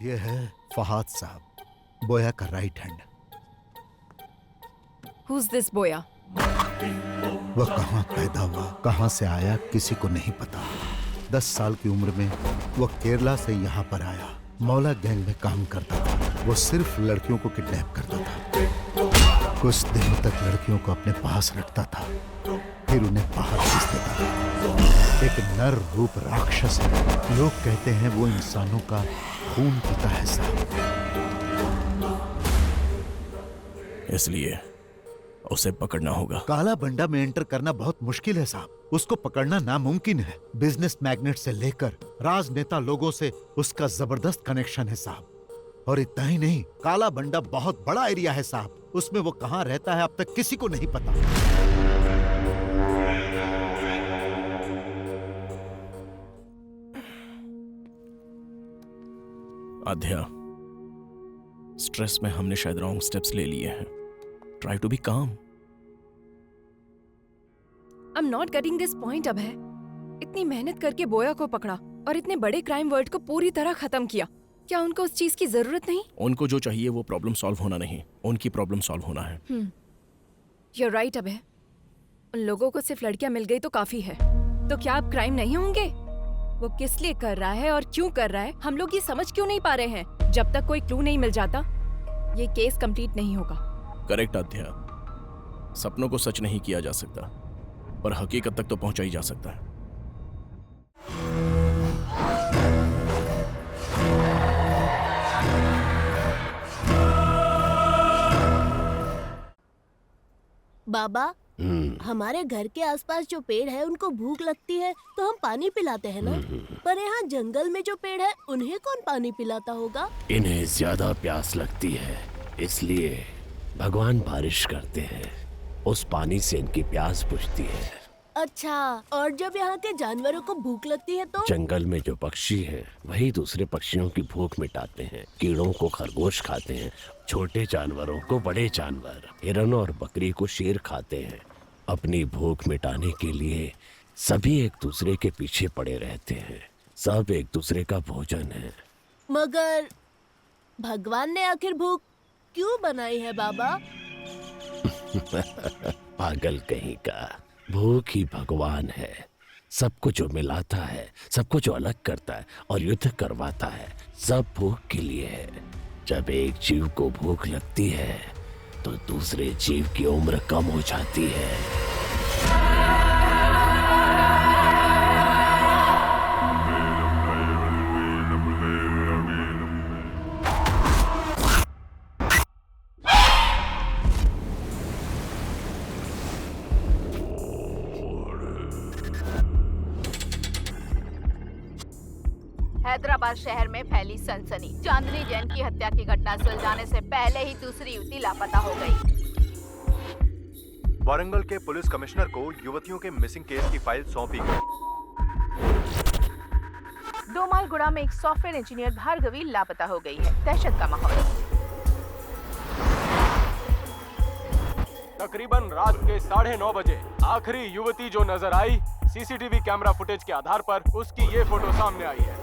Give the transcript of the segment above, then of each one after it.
ये है फहाद साहब, बोया का राइट हैंड। Who's this बोया? वह कहाँ पैदा हुआ, कहाँ से आया, किसी को नहीं पता। 10 साल की उम्र में वह केरला से यहाँ पर आया। मौला गैंग में काम करता था। वो सिर्फ लड़कियों को किडनैप करता था। कुछ दिनों तक लड़कियों को अपने पास रखता था, फिर उन्हें बाहर भेज देता था। एक नर रूप राक्षस है। लोग कहते हैं वो इंसानों का खून पीता है साहब। इसलिए उसे पकड़ना होगा। काला बंडा में एंटर करना बहुत मुश्किल है साहब। उसको पकड़ना नामुमकिन है। बिजनेस मैग्नेट से लेकर राजनेता लोगों से उसका जबरदस्त कनेक्शन है साहब। और इतना ही नहीं, काला बंडा बहुत बड़ा एरिया है साहब। उसमें वो कहाँ रहता है अब तक किसी को नहीं पता। आध्या, स्ट्रेस में हमने शायद रॉन्ग स्टेप्स ले लिए हैं। ट्राई टू बी काम। I'm not getting this point अब है। इतनी मेहनत करके बोया को पकड़ा और इतने बड़े क्राइम वर्ल्ड को पूरी तरह खत्म किया। क्या उनको उस चीज की जरूरत नहीं? उनको जो चाहिए वो प्रॉब्लम सॉल्व होना नहीं, उनकी प्रॉब्लम सॉल्व होना है। You're right अब है। उन लोगों को सिर्फ लड़कियां मिल गई तो काफी है। तो क्या अब क्राइम नहीं होंगे? वो किस लिए कर रहा है और क्यों कर रहा है, हम लोग ये समझ क्यों नहीं पा रहे हैं? जब तक कोई क्लू नहीं मिल जाता, ये केस कंप्लीट नहीं होगा। करेक्ट आध्या, सपनों को सच नहीं किया जा सकता, पर हकीकत तक तो पहुंचा ही जा सकता है। बाबा, हमारे घर के आसपास जो पेड़ है उनको भूख लगती है तो हम पानी पिलाते हैं ना, पर यहाँ जंगल में जो पेड़ है उन्हें कौन पानी पिलाता होगा? इन्हें ज्यादा प्यास लगती है, इसलिए भगवान बारिश करते हैं। उस पानी से इनकी प्यास बुझती है। अच्छा, और जब यहाँ के जानवरों को भूख लगती है तो? जंगल में जो पक्षी हैं, वही दूसरे पक्षियों की भूख मिटाते हैं। कीड़ों को खरगोश खाते हैं, छोटे जानवरों को बड़े जानवर, हिरन और बकरी को शेर खाते हैं। अपनी भूख मिटाने के लिए सभी एक दूसरे के पीछे पड़े रहते हैं। सब एक दूसरे का भोजन है। मगर भगवान ने आखिर भूख क्यों बनाई है बाबा? पागल कहीं का, भूख ही भगवान है। सबको जो मिलाता है, सबको जो अलग करता है और युद्ध करवाता है, सब भूख के लिए है। जब एक जीव को भूख लगती है तो दूसरे जीव की उम्र कम हो जाती है। हैदराबाद शहर में फैली सनसनी। चांदनी जैन की हत्या की घटना सुलझाने से पहले ही दूसरी युवती लापता हो गई। वारंगल के पुलिस कमिश्नर को युवतियों के मिसिंग केस की फाइल सौंपी गई। 2 माइलगुड़ा में एक सॉफ्टवेयर इंजीनियर भार्गवी लापता हो गई है। दहशत का माहौल। तकरीबन रात के 9:30 बजे आखिरी युवती जो नजर आई, सीसीटीवी कैमरा फुटेज के आधार पर उसकी ये फोटो सामने आई है।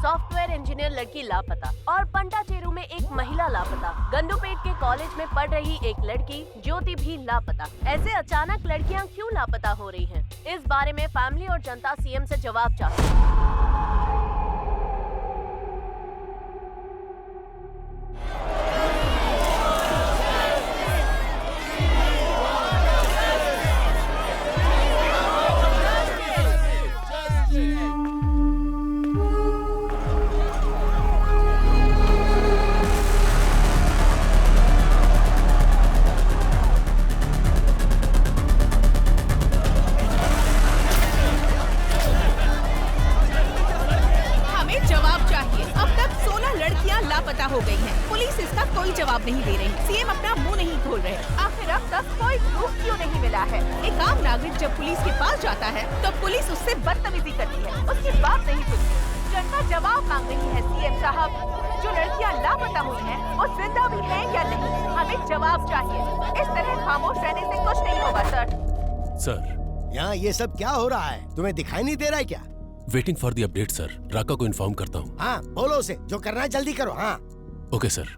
सॉफ्टवेयर इंजीनियर लड़की लापता और पंडाचेरू में एक महिला लापता। गंडूपेट के कॉलेज में पढ़ रही एक लड़की ज्योति भी लापता। ऐसे अचानक लड़कियां क्यों लापता हो रही हैं? इस बारे में फैमिली और जनता सीएम से जवाब चाहती है। हो गई हैं। पुलिस इसका कोई जवाब नहीं दे रही। सीएम अपना मुंह नहीं खोल रहे। आखिर अब तक कोई प्रूफ क्यों नहीं मिला है? एक आम नागरिक जब पुलिस के पास जाता है तो पुलिस उससे बदतमीजी करती है, उसकी बात नहीं सुनती। जनता जवाब मांग रही है। सीएम साहब, जो लड़कियां लापता हुई हैं, वो जिंदा भी हैं या नहीं? हमें जवाब चाहिए। इस तरह खामोश रहने से कुछ नहीं होगा सर। सर, यहाँ ये सब क्या हो रहा है? तुम्हें दिखाई नहीं दे रहा है क्या? Waiting for the update sir. Raka को इन्फॉर्म करता हूँ। हाँ बोलो उसे, जो करना है जल्दी करो। हाँ ओके सर।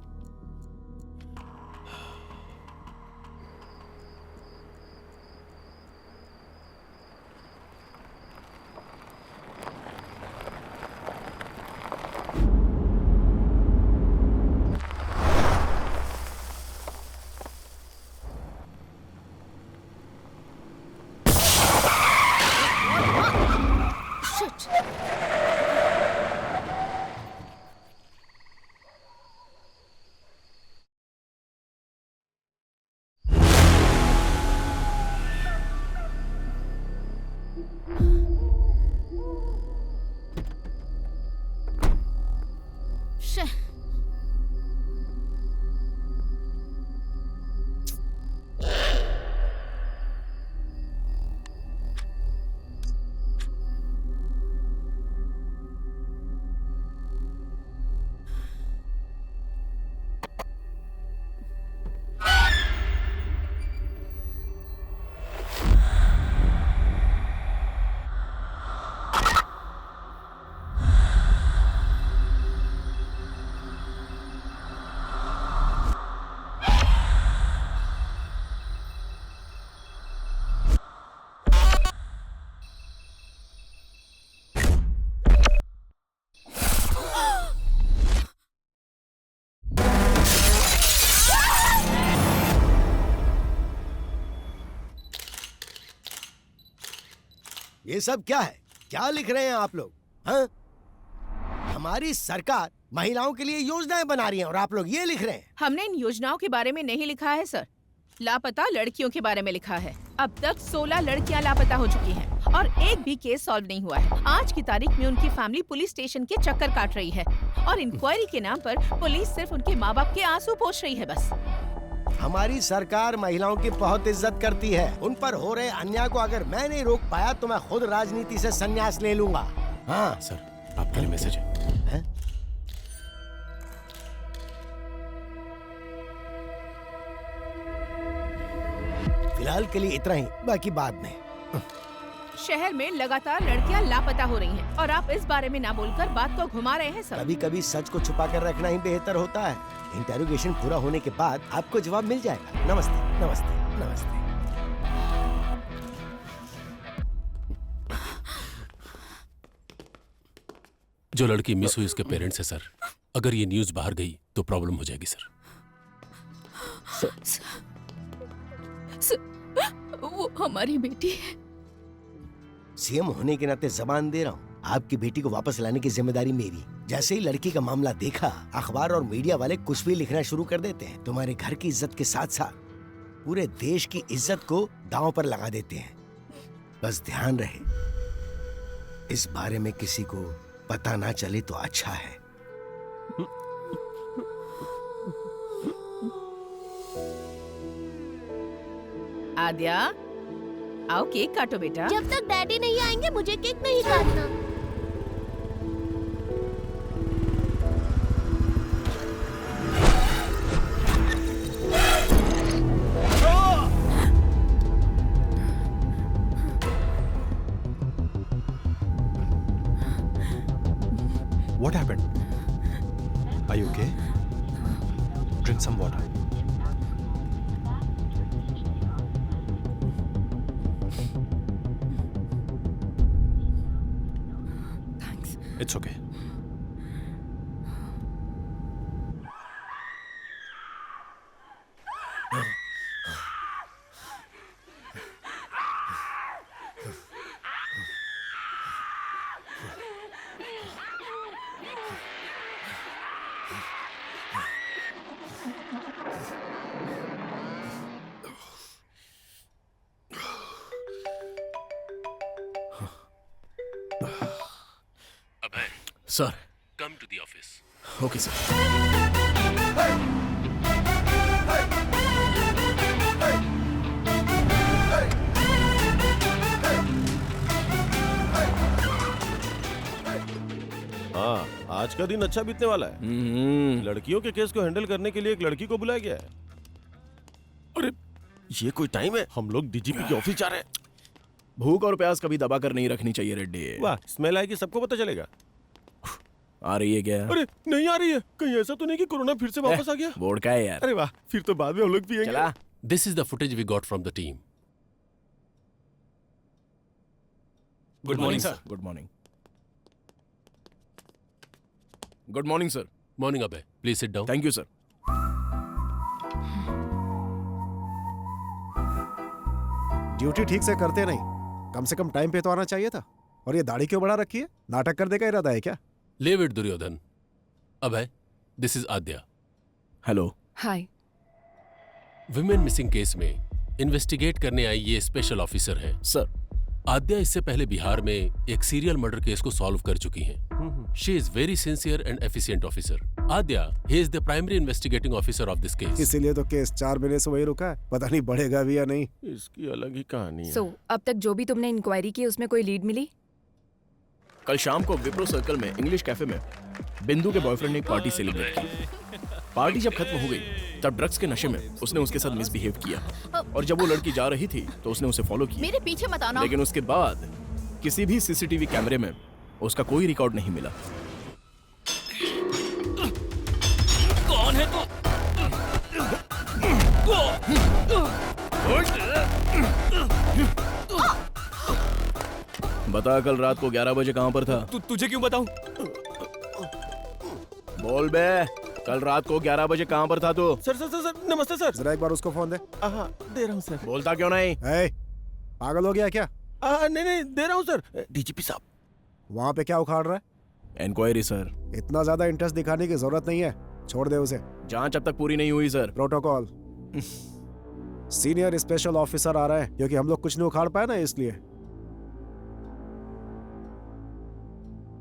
ये सब क्या है? क्या लिख रहे हैं आप लोग? हाँ? हमारी सरकार महिलाओं के लिए योजनाएं बना रही है और आप लोग ये लिख रहे हैं? हमने इन योजनाओं के बारे में नहीं लिखा है सर, लापता लड़कियों के बारे में लिखा है। अब तक 16 लड़कियां लापता हो चुकी हैं और एक भी केस सॉल्व नहीं हुआ है। आज की तारीख में उनकी फैमिली पुलिस स्टेशन के चक्कर काट रही है और इंक्वायरी के नाम पर पुलिस सिर्फ उनके माँ बाप के आंसू पोंछ रही है बस। हमारी सरकार महिलाओं की बहुत इज्जत करती है। उन पर हो रहे अन्याय को अगर मैं नहीं रोक पाया तो मैं खुद राजनीति से संन्यास ले लूंगा। हाँ सर, आपके लिए मैसेज है। फिलहाल के लिए इतना ही, बाकी बाद में। शहर में लगातार लड़कियां लापता हो रही हैं और आप इस बारे में ना बोलकर बात को घुमा रहे हैं सर। कभी कभी सच को छुपा कर रखना ही बेहतर होता है। इंटेरोगेशन पूरा होने के बाद आपको जवाब मिल जाएगा। नमस्ते नमस्ते नमस्ते। जो लड़की मिस हुई उसके पेरेंट्स है सर। अगर ये न्यूज बाहर गई तो प्रॉब्लम हो जाएगी सर। वो हमारी बेटी है। सीएम होने के नाते जबान दे रहा हूँ, आपकी बेटी को वापस लाने की जिम्मेदारी मेरी। जैसे ही लड़की का मामला देखा, अखबार और मीडिया वाले कुछ भी लिखना शुरू कर देते हैं। तुम्हारे घर की इज्जत के साथ साथ पूरे देश की इज्जत को दांव पर लगा देते हैं। बस ध्यान रहे, इस बारे में किसी को पता ना चले तो अच्छा है। आद्या, आओ केक काटो बेटा। जब तक डैडी नहीं आएंगे मुझे केक नहीं काटना। What happened? Are you okay? Drink some water. Thanks. It's okay. Sir, come to the office. Okay sir. हाँ, आज का दिन अच्छा बीतने वाला है। लड़कियों के केस को हैंडल करने के लिए एक लड़की को बुलाया गया है। अरे ये कोई टाइम है? हम लोग डीजीपी के ऑफिस जा रहे हैं। भूख और प्यास कभी दबा कर नहीं रखनी चाहिए रेड्डी। वाह, स्मेल आएगी सबको पता चलेगा। आ रही है क्या? अरे नहीं आ रही है, कहीं ऐसा तो नहीं कि कोरोना फिर से वापस आ गया? बोर्ड का है यार। अरे वाह, फिर तो बाद में हम लोग पिएंगे। चला। This is the footage we got from the team. Good morning sir. Good morning. Good morning sir. Morning, Abhay. Please sit down. Thank you sir. Duty ठीक से करते नहीं, कम से कम टाइम पे तो आना चाहिए था। और ये दाढ़ी क्यों बढ़ा रखी है? नाटक करने का इरादा है क्या? Leave it, Duryodhan. Abhay, this is Adya. Hello. Hi. Women missing case में इन्वेस्टिगेट करने आई ये स्पेशल ऑफिसर है। सर, आद्या इससे पहले बिहार में एक सीरियल मर्डर केस को सॉल्व कर चुकी हैं। She is very sincere and efficient officer. Adya, he is the primary investigating officer of this case. इसीलिए तो केस 4 महीने से वही रुका है, पता नहीं बढ़ेगा भी या नहीं। इसकी अलग ही कहानी है। So, अब तक जो भी तुमने इंक्वायरी की उसमें कोई लीड मिली? कल शाम को विप्रो सर्कल में इंग्लिश कैफे में बिंदु के बॉयफ्रेंड ने एक पार्टी सेलिब्रेट की। पार्टी जब खत्म हो गई तब ड्रग्स के नशे में उसने उसके साथ मिसबिहेव किया और जब वो लड़की जा रही थी तो उसने उसे फॉलो किया। मेरे पीछे मत आना। लेकिन उसके बाद किसी भी सीसीटीवी कैमरे में उसका कोई रिकॉर्ड नहीं मिला। कौन है तू? बता, कल रात को 11 बजे कहाँ पर था? तुझे क्यों बताऊं? बोल बे, कल रात को 11 बजे कहाँ पर था तू? सर सर सर सर, नमस्ते सर। जरा एक बार उसको फोन दे। हाँ, दे रहा हूँ सर। बोलता क्यों नहीं? पागल हो गया क्या? नहीं, दे रहा हूँ सर। डीजीपी साहब। वहाँ पे क्या उखाड़ रहा है? Inquiry sir. इतना ज्यादा इंटरेस्ट दिखाने की जरूरत नहीं है, छोड़ दे उसे। जांच अब तक पूरी नहीं हुई sir. Protocol. Senior special officer आ रहा है, क्योंकि हम लोग कुछ नहीं उखाड़ पाए ना, इसलिए।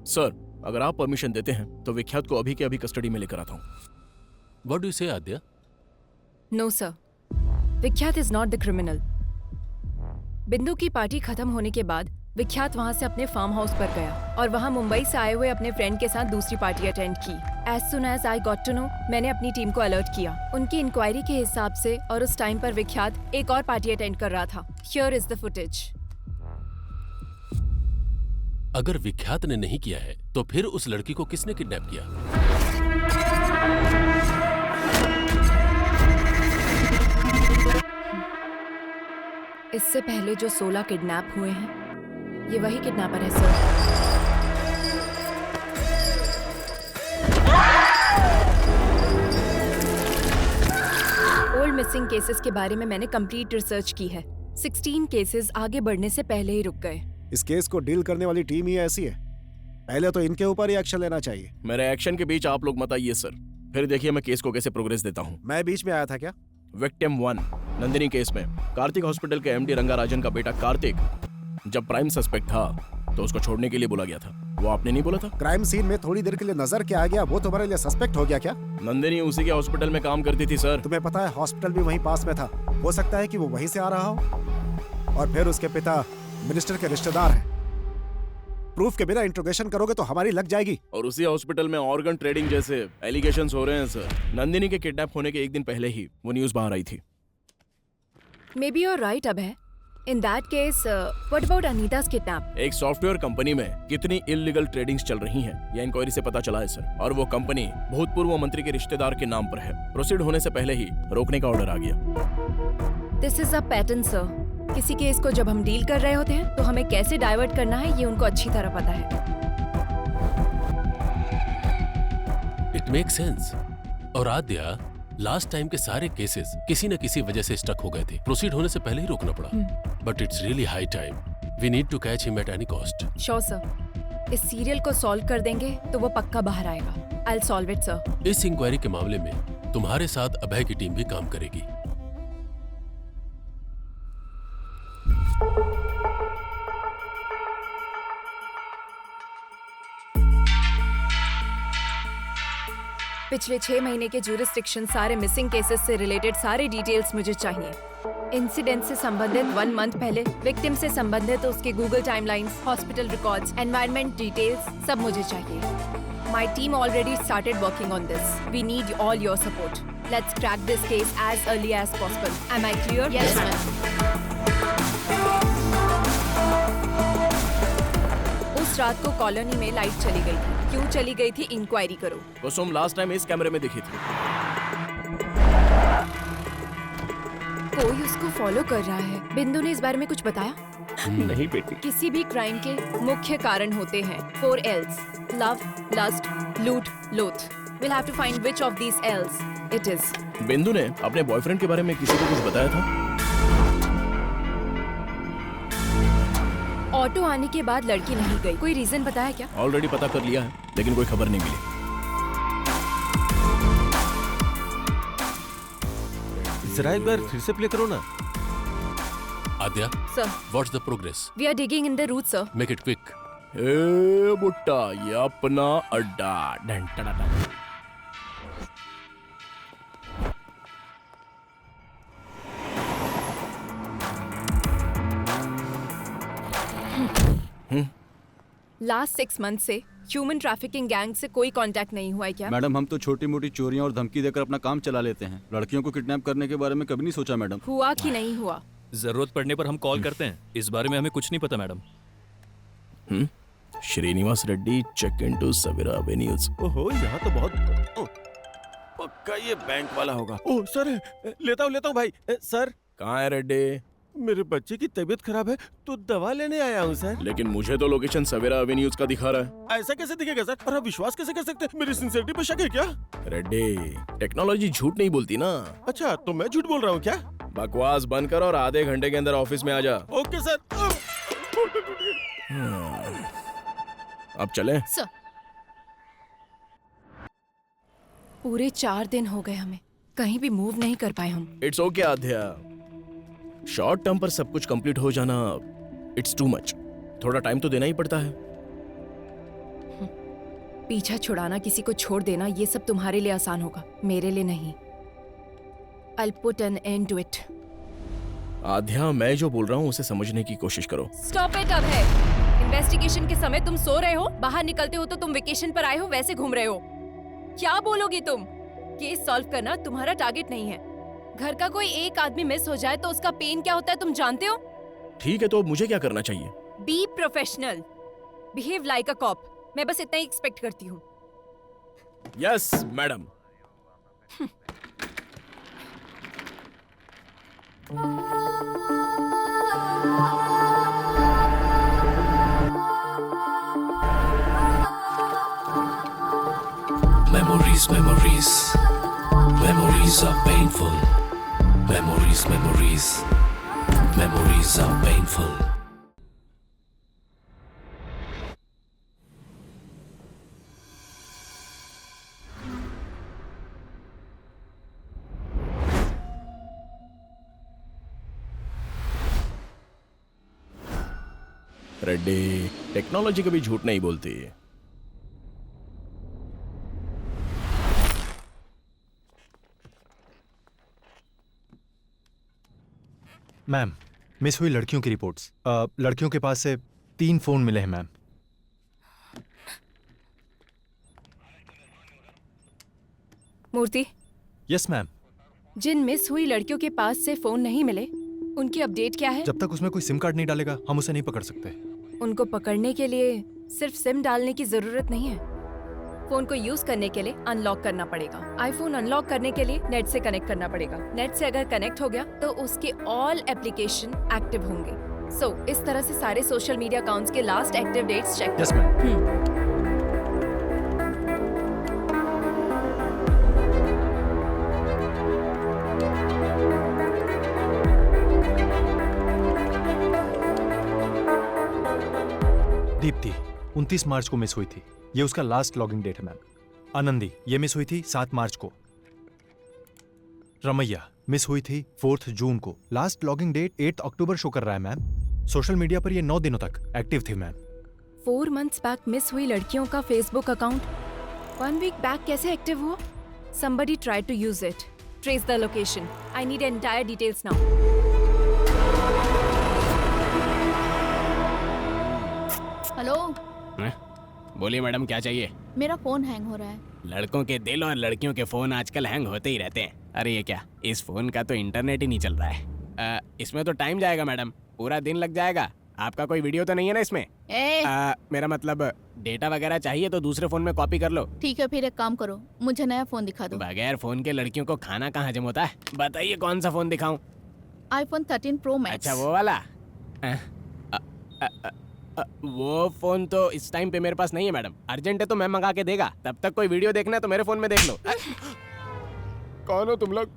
सर, अगर आप परमिशन देते हैं तो विख्यात को अभी के अभी कस्टडी में लेकर आता हूँ। What do you say, Adya? No, sir. विख्यात is not the criminal. बिंदु की पार्टी खत्म होने के बाद विख्यात वहां से अपने फार्म हाउस पर गया और वहां मुंबई से आए हुए अपने फ्रेंड के साथ दूसरी पार्टी अटेंड की। As soon as I got to know, मैंने अपनी टीम को अलर्ट किया। उनकी इंक्वायरी के हिसाब से और उस टाइम पर विख्यात एक और पार्टी अटेंड कर रहा था। Here is the footage. अगर विख्यात ने नहीं किया है तो फिर उस लड़की को किसने किडनैप किया? इससे पहले जो 16 किडनैप हुए हैं, ये वही किडनैपर है सर। ओल्ड मिसिंग केसेस के बारे में मैंने कंप्लीट रिसर्च की है। 16 केसेस आगे बढ़ने से पहले ही रुक गए। इस केस को डील करने वाली टीम ही ऐसी है, पहले तो इनके ऊपर ही एक्शन लेना चाहिए। मेरे एक्शन के बीच आप लोग मत आइए सर, फिर देखिए मैं केस को कैसे प्रोग्रेस देता हूँ। मैं बीच में आया था क्या? विक्टिम 1 नंदिनी केस में कार्तिक हॉस्पिटल के एमडी रंगाराजन का बेटा कार्तिक जब प्राइम सस्पेक्ट था तो उसको छोड़ने के लिए बोला गया था। वो आपने नहीं बोला था? क्राइम सीन में थोड़ी देर के लिए नजर के आ गया, वो तुम्हारे लिए सस्पेक्ट हो गया क्या? नंदिनी उसी के हॉस्पिटल में काम करती थी सर। तुम्हें पता है हॉस्पिटल भी वहीं पास में था, हो सकता है कि वो वहीं से आ रहा हो। और फिर उसके पिता मिनिस्टर के रिश्तेदार हैं। प्रूफ के बिना इंट्रोगेशन करोगे तो हमारी लग जाएगी। और उसी हॉस्पिटल में ऑर्गन ट्रेडिंग जैसे एलिगेशंस हो रहे हैं सर। नंदिनी के किडनैप होने के एक दिन पहले ही वो न्यूज बाहर आई थी। Maybe you're right Abhay. In that case, what about Anita's kidnap? एक सॉफ्टवेयर कंपनी में कितनी इल्लीगल ट्रेडिंग्स चल रही हैं, यह इंक्वायरी से पता चला है सर। और वो कंपनी भूतपूर्व मंत्री के रिश्तेदार के नाम पर है। प्रोसीड होने से पहले ही रोकने का ऑर्डर आ गया। This is a pattern, sir. किसी केस को जब हम डील कर रहे होते हैं तो हमें कैसे डाइवर्ट करना है ये उनको अच्छी तरह पता है। It makes sense. और आद्या, लास्ट टाइम के सारे केसेस किसी न किसी वजह से स्टक हो गए थे। प्रोसीड होने से पहले ही रोकना पड़ा। But it's really high time. We need to catch him at any cost. Sure sir. इस सीरियल को सॉल्व कर देंगे तो वो पक्का बाहर आएगा। I'll solve it, sir. इस इंक्वायरी के मामले में तुम्हारे साथ अभय की टीम भी काम करेगी। पिछले 6 महीने के ज्यूरिसडिक्शन, सारे मिसिंग केसेस से रिलेटेड सारे डिटेल्स मुझे चाहिए। इंसिडेंट से संबंधित 1 मंथ पहले, विक्टिम से संबंधित उसके Google timelines, hospital records, environment details, सब मुझे चाहिए। My team already started working on this. We need all your support. Let's crack this case as early as possible. Am I clear? Yes ma'am. रात को colony में light चली गई थी। क्यों चली गई थी, इंक्वायरी करो। कुसुम लास्ट टाइम इस कैमरे में दिखी थी। कोई उसको फॉलो कर रहा है। बिंदु ने इस बारे में कुछ बताया? नहीं बेटी। किसी भी क्राइम के मुख्य कारण होते हैं 4 L's: लव, लस्ट, लूट, लोथ। We'll have to find which of these L's it is. बिंदु ने अपने बॉयफ्रेंड के बारे में किसी को कुछ बताया था? ऑटो आने के बाद लड़की नहीं गई। कोई रीजन बताया क्या? ऑलरेडी पता कर लिया है, लेकिन कोई खबर नहीं मिली। जरा एक बार फिर से प्ले करो ना। Aadya, Sir, what's the progress? we are digging in the roots, sir. Make it quick. ए बुट्टा, ये अपना अड्डा। Done tada done. Last 6 month से ह्यूमन ट्रैफिकिंग गैंग से कोई कांटेक्ट नहीं हुआ है क्या? मैडम, हम तो छोटी मोटी चोरियां और धमकी देकर अपना काम चला लेते हैं। लड़कियों को किडनैप करने के बारे में कभी नहीं सोचा मैडम। हुआ कि नहीं हुआ? जरूरत पड़ने पर हम कॉल करते हैं। इस बारे में हमें कुछ नहीं पता madam. Srinivas Reddy, check into Savera avenues. ओहो, यहाँ तो बहुत पक्का ये बैंक वाला होगा। ओह सर, लेता हूँ भाई। सर, कहाँ है रेड्डी? मेरे बच्चे की तबीयत खराब है तो दवा लेने आया हूँ सर। लेकिन मुझे तो लोकेशन सवेरा एवेन्यूज का दिखा रहा है। ऐसा कैसे दिखेगा सर? और आप विश्वास कैसे कर सकते हैं? मेरी सिंसियरिटी पे शक है क्या? रेड्डी, टेक्नोलॉजी झूठ नहीं बोलती ना। अच्छा, तो मैं झूठ बोल रहा हूँ क्या? बकवास बंद कर और आधे घंटे के अंदर ऑफिस में आ जा। Okay sir. अब चलें? सर, पूरे 4 दिन हो गए हमें, कहीं भी मूव नहीं कर पाए हम। It's okay Aadhya, short term पर सब कुछ कंप्लीट हो जाना इट्स टू मच। थोड़ा टाइम तो देना ही पड़ता है। पीछा छुड़ाना, किसी को छोड़ देना, ये सब तुम्हारे लिए आसान होगा, मेरे लिए नहीं। I'll put an end to it. आध्या, मैं जो बोल रहा हूँ उसे समझने की कोशिश करो। Stop it अब है। इन्वेस्टिगेशन के समय तुम सो रहे हो, बाहर निकलते हो तो तुम वेकेशन पर आए हो, वैसे घूम रहे हो। क्या बोलोगी तुम? केस सॉल्व करना तुम्हारा टारगेट नहीं है। घर का कोई एक आदमी मिस हो जाए तो उसका पेन क्या होता है तुम जानते हो? ठीक है, तो अब मुझे क्या करना चाहिए? Be professional, behave like a cop. मैं बस इतना ही एक्सपेक्ट करती हूँ। Yes madam. Memories, memories, memories are painful. Memories, memories, memories are painful. Reddy, technology कभी झूठ नहीं बोलती। मैम, मिस हुई लड़कियों की रिपोर्ट्स। लड़कियों के पास से 3 फोन मिले हैं मैम। मूर्ति। Yes ma'am. जिन मिस हुई लड़कियों के पास से फोन नहीं मिले, उनकी अपडेट क्या है? जब तक उसमें कोई सिम कार्ड नहीं डालेगा हम उसे नहीं पकड़ सकते। उनको पकड़ने के लिए सिर्फ सिम डालने की जरूरत नहीं है। फोन को यूज करने के लिए अनलॉक करना पड़ेगा। आईफोन अनलॉक करने के लिए नेट से कनेक्ट करना पड़ेगा। नेट से अगर कनेक्ट हो गया तो उसके ऑल एप्लीकेशन एक्टिव होंगे। सो इस तरह से सारे सोशल मीडिया अकाउंट्स के last active dates check. Yes ma'am. Deepti 29 March को मिस हुई थी, ये उसका लास्ट लॉगिंग डेट है मैम। आनंदी, ये मिस हुई थी 7 मार्च को। रमैया मिस हुई थी 4 जून को। लास्ट लॉगिंग डेट 8 अक्टूबर शो कर रहा है मैम। सोशल मीडिया पर ये 9 दिनों तक एक्टिव थी मैम। 4 मंथ्स बैक मिस हुई लड़कियों का फेसबुक अकाउंट 1 वीक बैक कैसे एक्टिव हुआ? Somebody tried to use it. Trace the location. I need entire details now. Hello. बोलिए मैडम, क्या चाहिए? मेरा फोन हैंग हो रहा है। लड़कों के दिल और लड़कियों के फोन आजकल हैंग होते ही रहते हैं। अरे ये क्या, इस फोन का तो इंटरनेट ही नहीं चल रहा है। इसमें तो टाइम जाएगा मैडम, पूरा दिन लग जाएगा। आपका कोई वीडियो तो नहीं है ना इसमें? मेरा मतलब डेटा वगैरह चाहिए तो दूसरे फोन में कॉपी कर लो। ठीक है, फिर एक काम करो, मुझे नया फोन दिखा दो। बगैर फोन के लड़कियों को खाना कहाँ हजम होता है? बताइए कौन सा फोन दिखाऊं? iPhone 13 Pro Max। अच्छा वो वाला? वो फोन तो इस टाइम पे मेरे पास नहीं है मैडम। अर्जेंट है तो मैं मंगा के देगा। तब तक कोई वीडियो देखना है तो मेरे फोन में देख लो। कौन हो तुम लोग?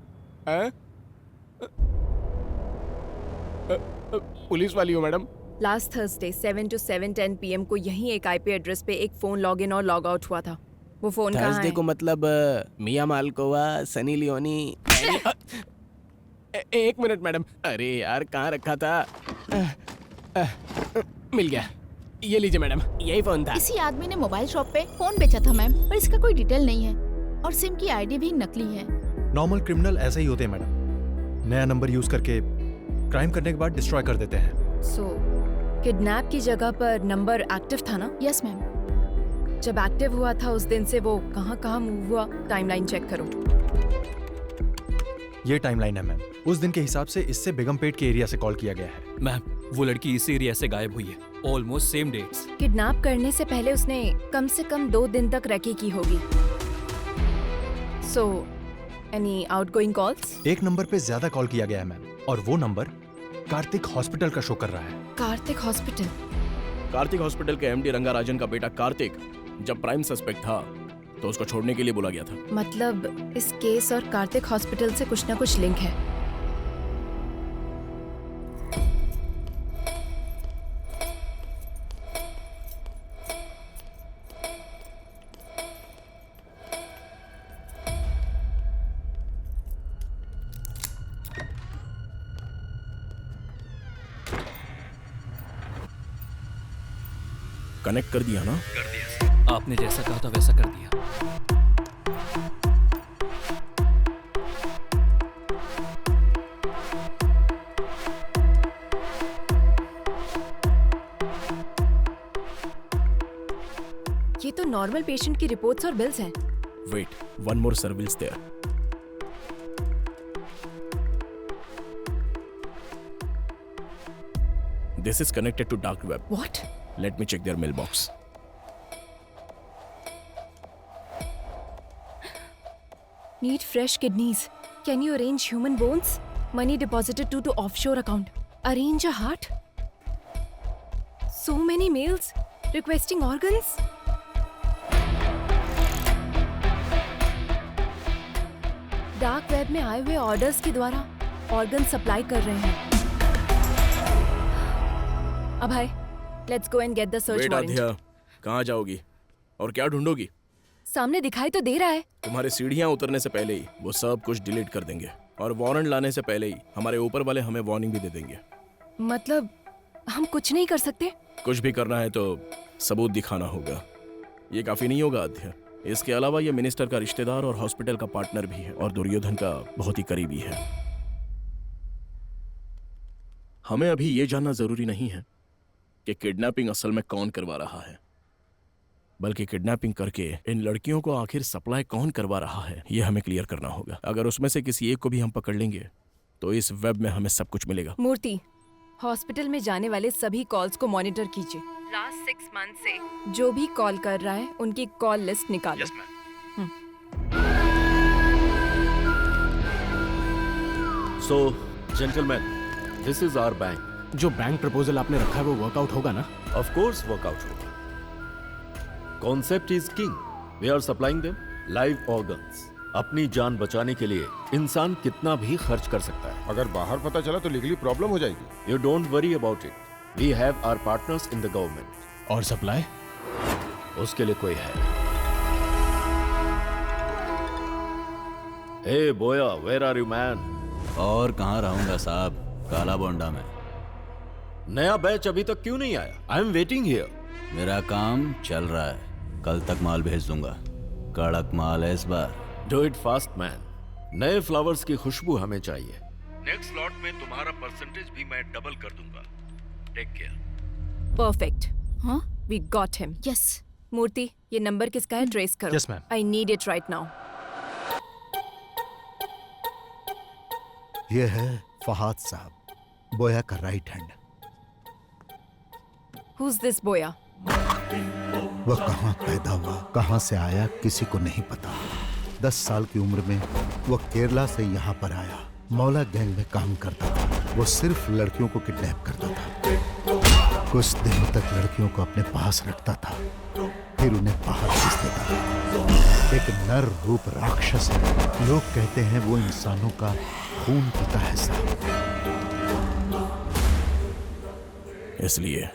पुलिस वाली हो madam? Last Thursday 7 to 7:10 PM को यही एक IP एड्रेस पे एक फोन लॉग इन और लॉग आउट हुआ था। वो फोन कहाँ है? थर्सडे को मतलब मिया मालकोवा, सनी लियोनी। एक मिनट मैडम। अरे यार कहाँ रखा था? मिल गया। ये लीजिए मैडम, यही फोन था। किसी आदमी ने मोबाइल शॉप पे फोन बेचा था मैम, पर इसका कोई डिटेल नहीं है और सिम की ID भी नकली है। नॉर्मल क्रिमिनल ऐसे ही होते हैं मैडम, नया नंबर यूज करके क्राइम करने के बाद डिस्ट्रॉय कर देते हैं। सो किडनैप की जगह पर नंबर एक्टिव था ना? Yes ma'am. जब एक्टिव हुआ था उस दिन से वो कहाँ मूव हुआ, टाइमलाइन चेक करो। ये टाइमलाइन है मैम, उस दिन के हिसाब से इससे बेगमपेट के एरिया से कॉल किया गया है। मैम वो लड़की इस एरिया से गायब हुई है, ऑलमोस्ट सेम डेट्स। किडनैप करने से पहले उसने कम से कम 2 दिन तक रैकी की होगी। So any outgoing calls? एक नंबर पे ज्यादा कॉल किया गया है मैम, और वो नंबर कार्तिक हॉस्पिटल का शो कर रहा है। कार्तिक हॉस्पिटल? कार्तिक हॉस्पिटल के MD रंगाराजन का बेटा कार्तिक जब प्राइम सस्पेक्ट था तो उसको छोड़ने के लिए बोला गया था। मतलब इस केस और कार्तिक हॉस्पिटल से कुछ ना कुछ लिंक है। कनेक्ट कर दिया ना? कर दिया। आपने जैसा कहा था वैसा कर दिया। ये तो नॉर्मल पेशेंट की रिपोर्ट्स और बिल्स हैं। Wait, one more service there. This is connected to dark web. What? Let me check their mailbox. Need fresh kidneys. Can you arrange human bones? Money deposited to offshore account. Arrange a heart? So many mails requesting organs. Dark web में आए हुए orders के द्वारा organ supply कर रहे हैं। Abhay, let's go and get the search warrant. कहाँ जाओगी और क्या ढूंढोगी? सामने दिखाई तो दे रहा है। तुम्हारे सीढ़ियाँ उतरने से पहले ही वो सब कुछ डिलीट कर देंगे और वारंट लाने से पहले ही हमारे ऊपर वाले हमें वार्निंग भी दे देंगे। मतलब हम कुछ नहीं कर सकते? कुछ भी करना है तो सबूत दिखाना होगा। ये काफी नहीं होगा अध्यय। इसके अलावा ये मिनिस्टर का रिश्तेदार और हॉस्पिटल का पार्टनर भी है और दुर्योधन का बहुत ही करीबी है। हमें अभी ये जानना जरूरी नहीं है कि किडनैपिंग असल में कौन करवा रहा है, बल्कि किडनैपिंग करके इन लड़कियों को आखिर सप्लाई कौन करवा रहा है ये हमें क्लियर करना होगा। अगर उसमें से किसी एक को भी हम पकड़ लेंगे तो इस वेब में हमें सब कुछ मिलेगा। मूर्ति, हॉस्पिटल में जाने वाले सभी कॉल्स को मॉनिटर कीजिए। लास्ट 6 मंथ से जो भी कॉल कर रहा है उनकी कॉल लिस्ट निकालो। So gentleman, this is our bank. जो बैंक प्रपोजल आपने रखा है वो वर्कआउट होगा ना? ऑफ कोर्स वर्कआउट होगा। Concept is king. We are supplying them live organs. अपनी जान बचाने के लिए इंसान कितना भी खर्च कर सकता है। अगर बाहर पता चला तो लीगली प्रॉब्लम हो जाएगी। You don't worry about it. We have our partners in the government. और सप्लाई? उसके लिए कोई है। हे बोया, वेयर आर यू मैन? और कहाँ रहूंगा साहब, काला बोंडा में। नया बैच अभी तक क्यों नहीं आया? I am waiting here. मेरा काम चल रहा है, कल तक माल भेज दूंगा। कड़क माल है इस बार। Do it fast man. नए फ्लावर्स की खुशबू हमें चाहिए। नेक्स्ट लॉट में तुम्हारा परसेंटेज भी मैं डबल कर दूंगा। Take care. परफेक्ट। हाँ, we got him. Yes. Murthy, ये नंबर किसका है? ट्रेस करो। Yes ma'am. I need it right now. ये है फहाद साहब, बोया का right hand. Who's this boya? वह कहाँ पैदा हुआ, कहाँ से आया, किसी को नहीं पता। 10 साल की उम्र में वह केरला से यहाँ पर आया। मौला गैंग में काम करता था। वो सिर्फ लड़कियों को किडनैप करता था। कुछ दिनों तक लड़कियों को अपने पास रखता था, फिर उन्हें बाहर भेज देता था। एक नर रूप राक्षस है। लोग कहते हैं वो इंसानों का खून पीता है साहब। इसलिए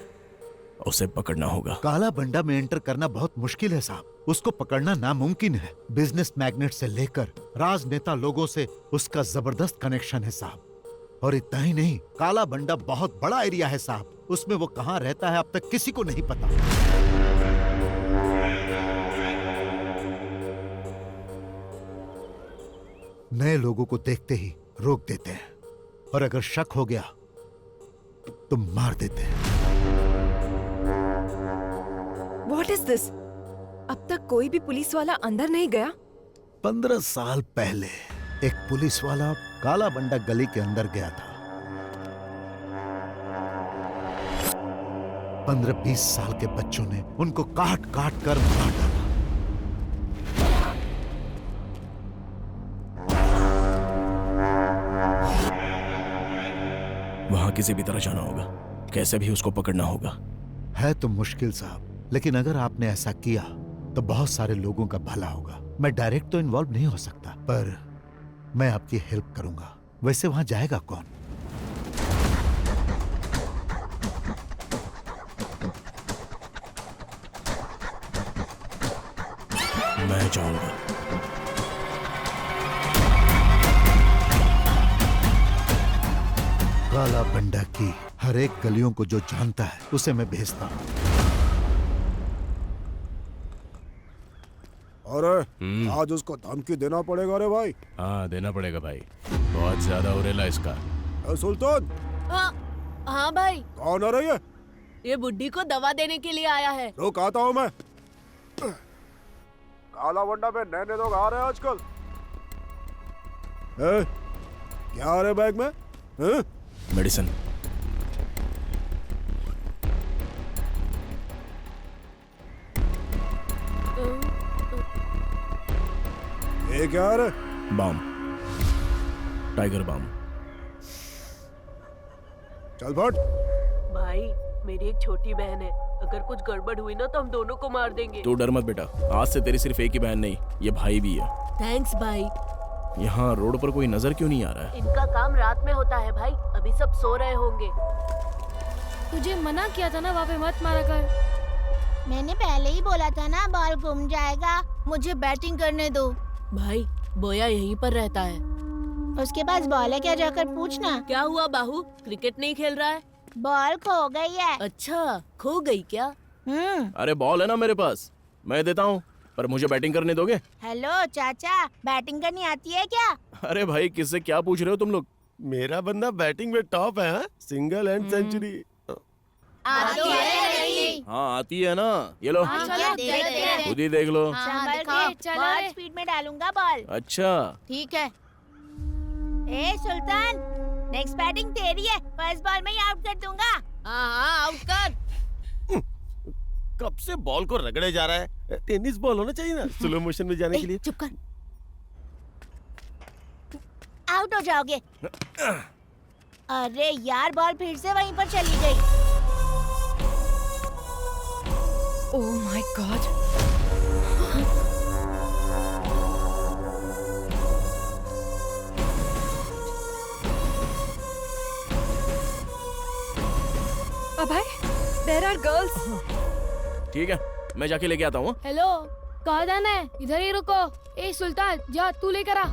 उसे पकड़ना होगा। काला बंडा में एंटर करना बहुत मुश्किल है साहब। उसको पकड़ना नामुमकिन है। बिजनेस मैग्नेट से लेकर राजनेता लोगों से उसका जबरदस्त कनेक्शन है साहब। और इतना ही नहीं, काला बंडा बहुत बड़ा एरिया है साहब। उसमें वो कहाँ रहता है अब तक किसी को नहीं पता। नए लोगों को देखते ही रोक देते हैं, और अगर शक हो गया तो मार देते हैं। What is this? अब तक कोई भी पुलिस वाला अंदर नहीं गया? 15 साल पहले एक पुलिस वाला काला बंडा गली के अंदर गया था। 15-20 साल के बच्चों ने उनको काट काट कर मार डाला। वहां किसी भी तरह जाना होगा, कैसे भी उसको पकड़ना होगा। है तो मुश्किल साहब, लेकिन अगर आपने ऐसा किया तो बहुत सारे लोगों का भला होगा। मैं डायरेक्ट तो इन्वॉल्व नहीं हो सकता, पर मैं आपकी हेल्प करूंगा। वैसे वहां जाएगा कौन? मैं जाऊंगा। काला बंडा की हर एक गलियों को जो जानता है उसे मैं भेजता हूं। अरे आज उसको धमकी देना पड़ेगा रे भाई। हाँ देना पड़ेगा भाई, बहुत ज्यादा उरेला इसका। सुल्तान। हाँ भाई। कौन आ रही है? ये बुड्ढी को दवा देने के लिए आया है। रुक आता हूँ मैं। काला बंडा में नए लोग आ रहे हैं आजकल। क्या आ रहे बैग में? मेडिसिन। ये क्या है? बम, टाइगर बम। चल फट। भाई मेरी एक छोटी बहन है, अगर कुछ गड़बड़ हुई ना तो हम दोनों को मार देंगे। तू डर मत बेटा, आज से तेरी सिर्फ एक ही बहन नहीं, ये भाई भी है। थैंक्स भाई। यहाँ रोड पर कोई नजर क्यों नहीं आ रहा है? इनका काम रात में होता है भाई, अभी सब सो रहे होंगे। तुझे मना किया था ना वहाँ पे मत मारा कर। मैंने पहले ही बोला था ना बॉल घूम जाएगा, मुझे बैटिंग करने दो। भाई बोया यहीं पर रहता है। उसके पास बॉल है क्या, जाकर पूछना। क्या हुआ बाहू, क्रिकेट नहीं खेल रहा है? बॉल खो गई है। अच्छा खो गई क्या? अरे बॉल है ना मेरे पास, मैं देता हूँ, पर मुझे बैटिंग करने दोगे? हेलो चाचा, बैटिंग करनी आती है क्या? अरे भाई किससे क्या पूछ रहे हो तुम लोग? मेरा बंदा बैटिंग में टॉप है, सिंगल एंड सेंचुरी। आती है नहीं? हाँ आती है ना, ये लो खुद ही देख लो। संभल के, बहुत स्पीड में डालूंगा बॉल। अच्छा ठीक है। ए सुल्तान, नेक्स्ट बैटिंग तेरी है, फर्स्ट बॉल में ही आउट कर दूंगा। हाँ आउट कर। कब से बॉल को रगड़े जा रहा है, टेनिस बॉल होना चाहिए ना स्लो मोशन में जाने के लिए। चुप कर, आउट हो जाओगे। अरे यार बॉल फिर से वहीं पर चली गई। Oh my God. Abhay, there are girls. ठीक है, मैं जाके लेके आता हूँ। हेलो, कहाँ जाना है? इधर ही रुको। ए सुल्तान, जा तू लेकर आ।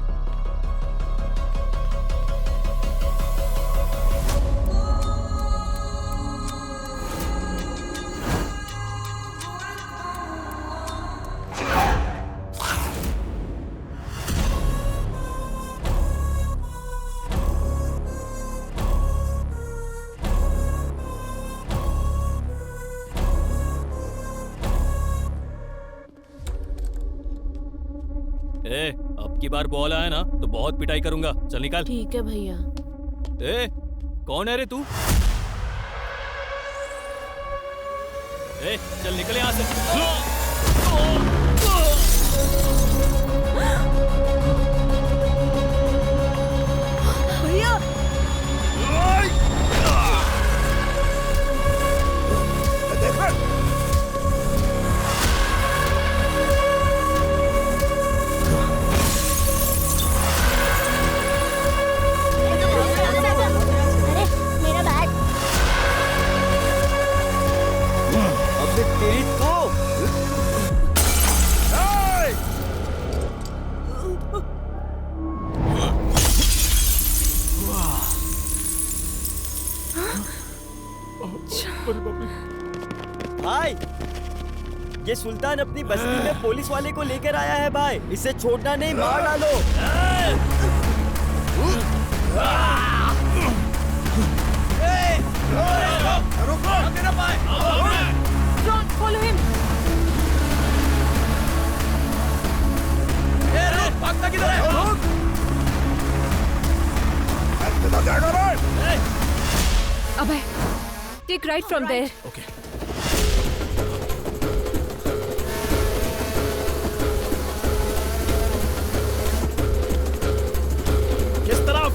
अब की बार बॉल आया ना तो बहुत पिटाई करूंगा। चल निकाल। ठीक है भैया। ए, कौन है रे तू? ए, चल निकल यहाँ से। भैया अरे मेरा बैग। अबे तेरी तो भाई, ये सुल्तान अपनी बस्ती में पुलिस वाले को लेकर आया है भाई। इसे छोड़ना नहीं, मार डालो। Don't follow him. भागता किधर है? अबे, take right from there. Okay. किस तरफ?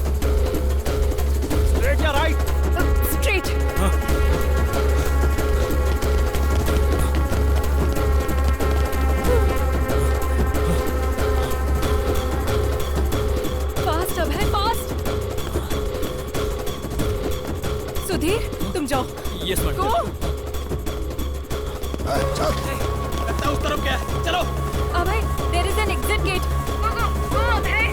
Straight या right? Straight. Fast अब है, fast. सुधीर, तुम जाओ। Yes, madam. Go. लगता है उस तरफ क्या है? चलो। अबे, there is an exit gate. Go, there.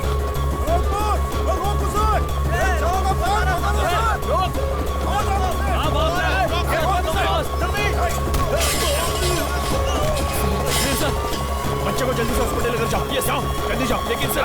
बच्चे को जल्दी से हॉस्पिटल लेकर जाओ। ये जाओ, जल्दी जाओ। लेकिन सर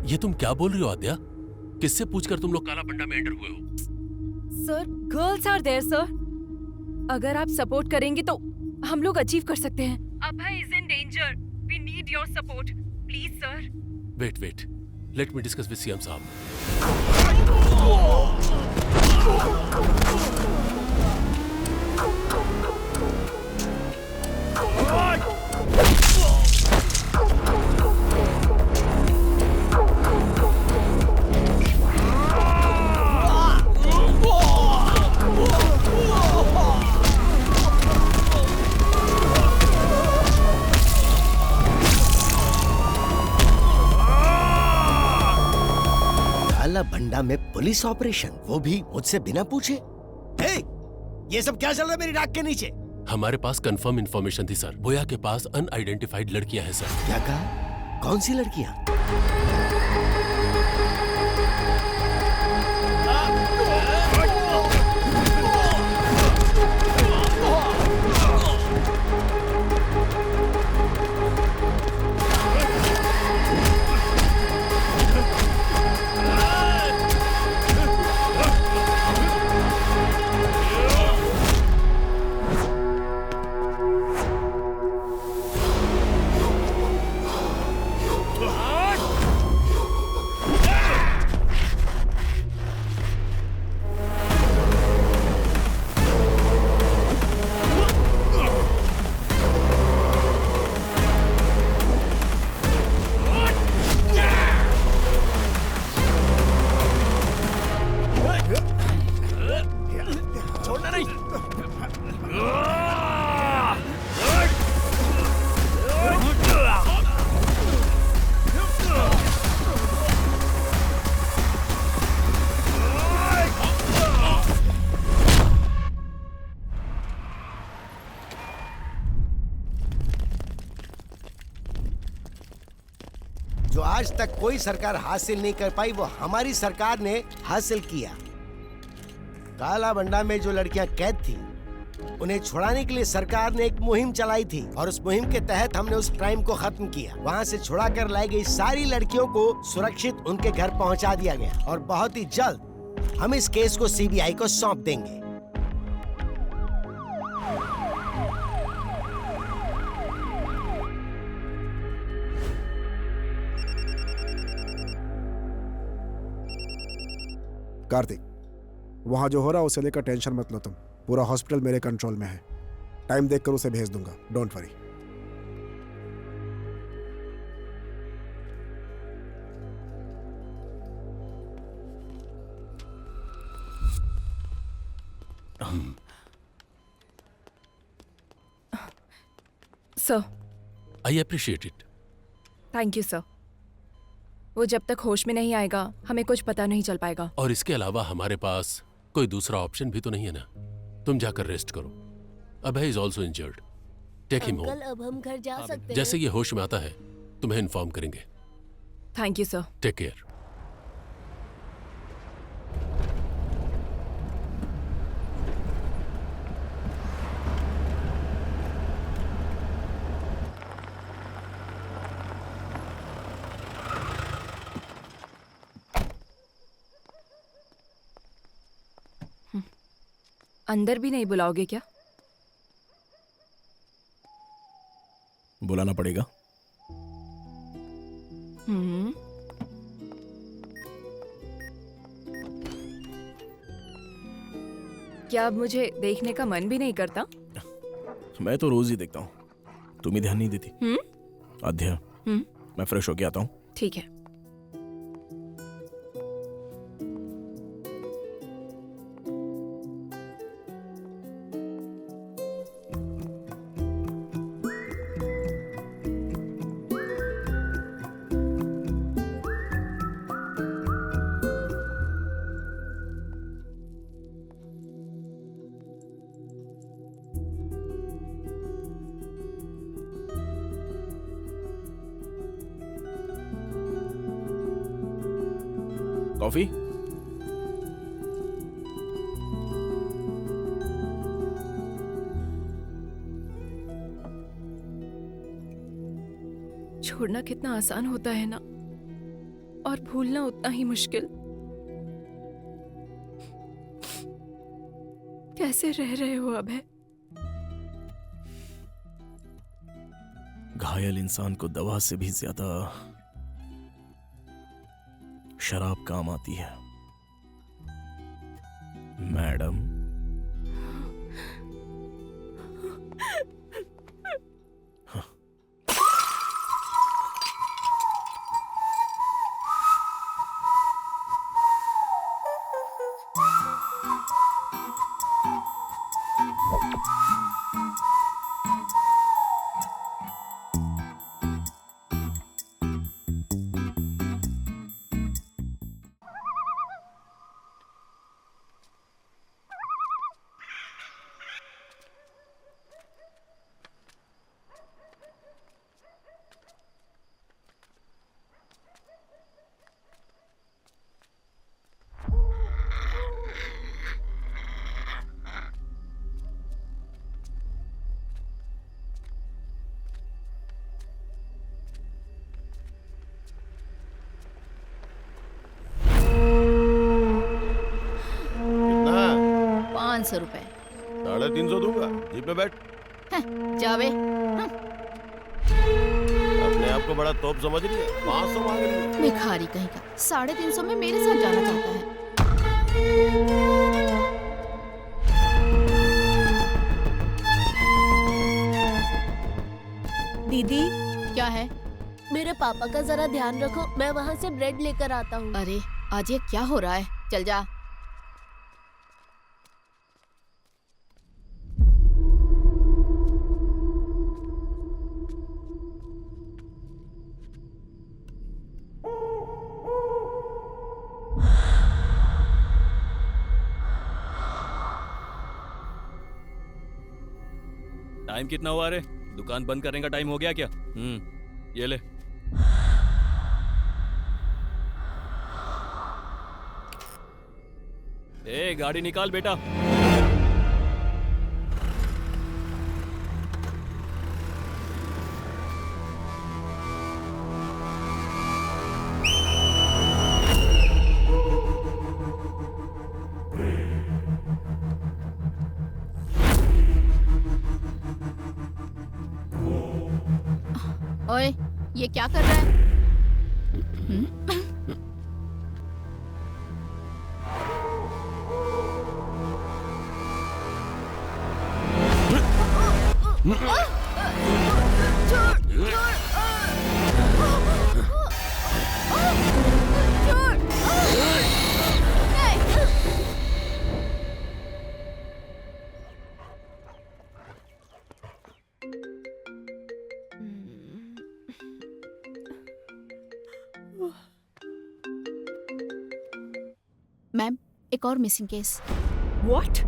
ये तुम क्या बोल रही हो आद्या? किससे पूछकर तुम लोग काला बंडा में एंटर हुए हो? Sir, girls are there sir. अगर आप सपोर्ट करेंगे तो हम लोग अचीव कर सकते हैं। Abhay is in danger. We need your support please sir. Wait, let me discuss with CM साहब। काला भंडा में पुलिस ऑपरेशन, वो भी मुझसे बिना पूछे। हे, ये सब क्या चल रहा है मेरी नाक के नीचे? हमारे पास कंफर्म इंफॉर्मेशन थी सर। बोया के पास अनआइडेंटिफाइड लड़कियां हैं सर। क्या कहा? कौन सी लड़कियां? जो आज तक कोई सरकार हासिल नहीं कर पाई, वो हमारी सरकार ने हासिल किया। काला बंडा में जो लड़कियां कैद थी, उन्हें छुड़ाने के लिए सरकार ने एक मुहिम चलाई थी और उस मुहिम के तहत हमने उस क्राइम को खत्म किया। वहां से छुड़ा कर लाई गई सारी लड़कियों को सुरक्षित उनके घर पहुंचा दिया गया और बहुत ही जल्द हम इस केस को सीबीआई को सौंप देंगे। कार्तिक, वहां जो हो रहा है उसे लेकर टेंशन मत लो तुम। पूरा हॉस्पिटल मेरे कंट्रोल में है। टाइम देखकर उसे भेज दूंगा, don't worry. Sir, I appreciate it. Thank you sir. वो जब तक होश में नहीं आएगा हमें कुछ पता नहीं चल पाएगा। और इसके अलावा हमारे पास कोई दूसरा ऑप्शन भी तो नहीं है ना। तुम जाकर रेस्ट करो। Abhay is also injured. Take him home. अब हम घर जा सकते हैं। जैसे ये होश में आता है तुम्हें इन्फॉर्म करेंगे। Thank you sir. Take care. अंदर भी नहीं बुलाओगे क्या? बुलाना पड़ेगा। क्या अब मुझे देखने का मन भी नहीं करता? मैं तो रोज ही देखता हूँ, तुम ही ध्यान नहीं देती। आध्या, मैं फ्रेश होके आता हूँ। ठीक है। कॉफी? छोड़ना कितना आसान होता है ना, और भूलना उतना ही मुश्किल। कैसे रह रहे हो अभय? घायल इंसान को दवा से भी ज्यादा शराब काम आती है मैडम। ₹500। 350 दूंगा। जीप में बैठ। जावे। अपने आप को बड़ा तोप समझ रही है। 500 मांग रही है। भिखारी कहीं का। 350 में मेरे साथ जाना चाहता है। दीदी क्या है? मेरे पापा का जरा ध्यान रखो, मैं वहाँ से ब्रेड लेकर आता हूँ। अरे आज ये क्या हो रहा है? चल जा। टाइम कितना हुआ रे? दुकान बंद करने का टाइम हो गया क्या? ये ले। ए गाड़ी निकाल बेटा। ओए, ये क्या कर रहा है? मैम, एक और missing case. What?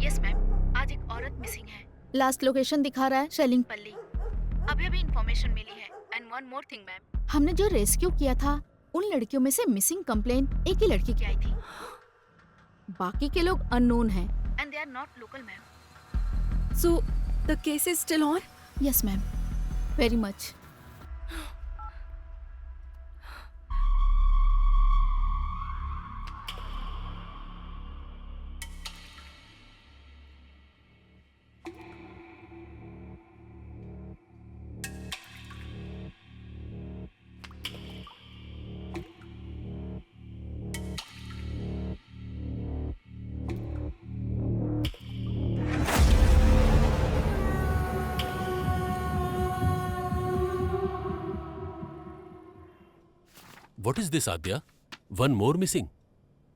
Yes ma'am, आज एक औरत मिसिंग है। लास्ट लोकेशन दिखा रहा है शेलिंगपल्ली। अभी इंफॉर्मेशन मिली है। And one more thing ma'am, हमने जो रेस्क्यू किया था उन लड़कियों में से मिसिंग कंप्लेन एक ही लड़की की आई थी। बाकी के लोग अननोन हैं and they are not local ma'am. So the case is still on? Yes ma'am, very much. What is this, Adya? One more missing?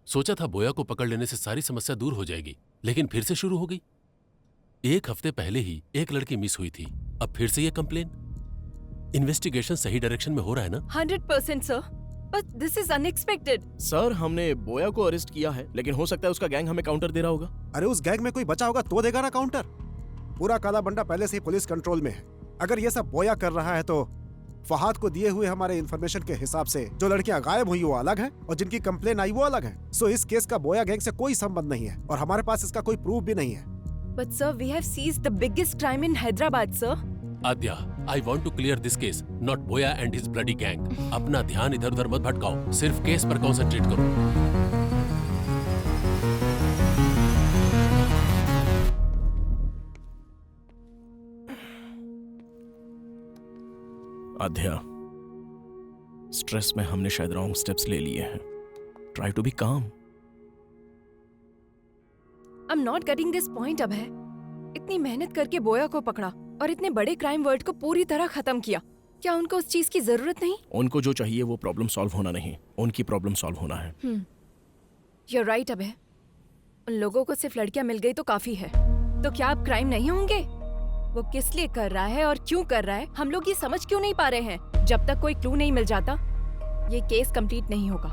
सोचा था बोया को पकड़ लेने से सारी समस्या दूर हो जाएगी, लेकिन फिर से शुरू हो गई। एक हफ्ते पहले ही एक लड़की मिस हुई थी, अब फिर से ये कंप्लेन। इन्वेस्टिगेशन सही डायरेक्शन में हो रहा है ना? 100% sir, but this is unexpected. Sir, हमने बोया को अरेस्ट किया है, लेकिन हो सकता है उसका गैंग हमें काउंटर दे रहा होगा। अरे उस गैंग में कोई बचा होगा तो देगा ना काउंटर। पूरा काला बंडा पहले से ही पुलिस कंट्रोल में है। अगर ये सब बोया कर रहा है तो फहाद को दिए हुए हमारे इंफॉर्मेशन के हिसाब से जो लड़कियां गायब हुई वो अलग है और जिनकी कंप्लेन आई वो अलग है। सो इस केस का बोया गैंग से कोई संबंध नहीं है और हमारे पास इसका कोई प्रूफ भी नहीं है। But sir, we have seized the biggest crime in Hyderabad, sir. Adya, I want to clear this case, not Boya and his bloody gang. अपना ध्यान इधर उधर मत भटकाओ, सिर्फ केस पर कॉन्सेंट्रेट करो। आद्या, स्ट्रेस में हमने शायद रॉन्ग स्टेप्स ले लिए हैं। Try to be calm. I am not getting this point Abhay. इतनी मेहनत करके बोया को पकड़ा और इतने बड़े क्राइम वर्ड को पूरी तरह खत्म किया। क्या उनको उस चीज की जरूरत नहीं? उनको जो चाहिए वो प्रॉब्लम सॉल्व होना नहीं, उनकी प्रॉब्लम सॉल्व होना है। You're right अभय। उन लोगों को सिर्फ लड़कियां मिल गई तो काफी है। तो क्या अब क्राइम नहीं होंगे? वो किस लिए कर रहा है और क्यों कर रहा है, हम लोग ये समझ क्यों नहीं पा रहे हैं? जब तक कोई क्लू नहीं मिल जाता, ये केस कंप्लीट नहीं होगा।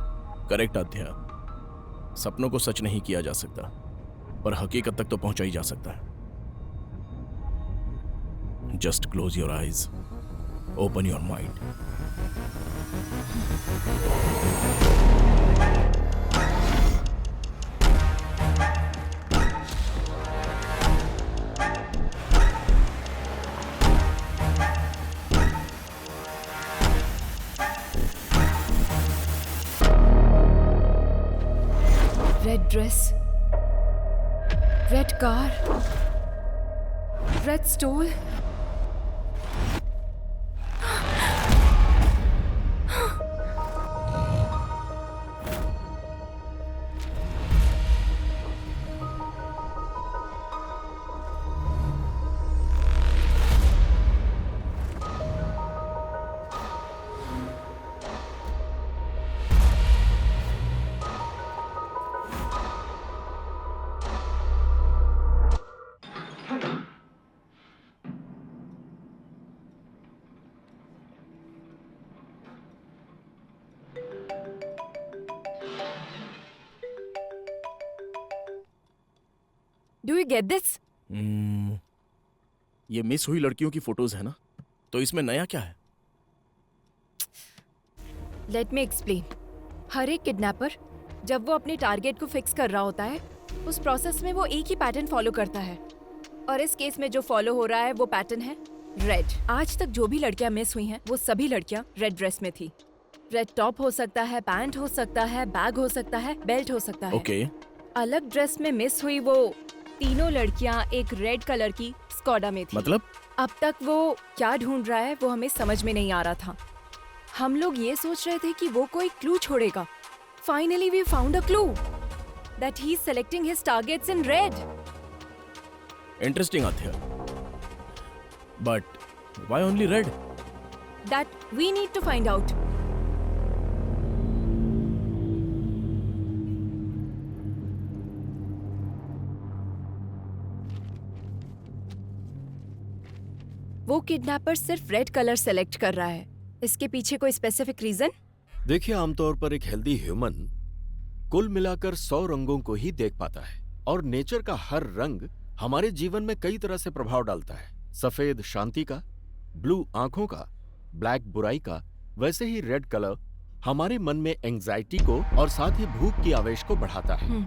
करेक्ट आद्या। सपनों को सच नहीं किया जा सकता, पर हकीकत तक तो पहुंचा ही जा सकता है। Just close your eyes, open your mind. Red dress, red car, red stole. Do you get this? ये मिस हुई लड़कियों की फोटोज है ना, तो इसमें नया क्या है? Let me explain. हर एक किडनैपर जब वो अपने टारगेट को फिक्स कर रहा होता है, उस प्रोसेस में वो एक ही पैटर्न फॉलो करता है। और इस केस में जो फॉलो हो रहा है वो पैटर्न है रेड। आज तक जो भी लड़कियां मिस हुई हैं, वो सभी लड़कियां रेड ड्रेस में थी। रेड टॉप हो सकता है, पैंट हो सकता है, बैग हो सकता है, बेल्ट हो सकता है। Okay. अलग ड्रेस में मिस हुई वो तीनों लड़कियां एक रेड कलर की स्कॉडा में थी। मतलब? अब तक वो क्या ढूंढ रहा है वो हमें समझ में नहीं आ रहा था। हम लोग ये सोच रहे थे कि वो कोई क्लू छोड़ेगा। Finally we found a clue that he's selecting his targets in red. Interesting, Athya. But why only red? That we need to find out. वो किडनैपर सिर्फ रेड कलर सेलेक्ट कर रहा है। इसके पीछे कोई स्पेसिफिक रीजन? देखिए, आमतौर पर एक हेल्दी ह्यूमन कुल मिलाकर 100 रंगों को ही देख पाता है, और नेचर का हर रंग हमारे जीवन में कई तरह से प्रभाव डालता है। सफेद शांति का, ब्लू आंखों का, ब्लैक बुराई का, वैसे ही रेड कलर हमारे मन में एंजाइटी को और साथ ही भूख की आवेश को बढ़ाता है।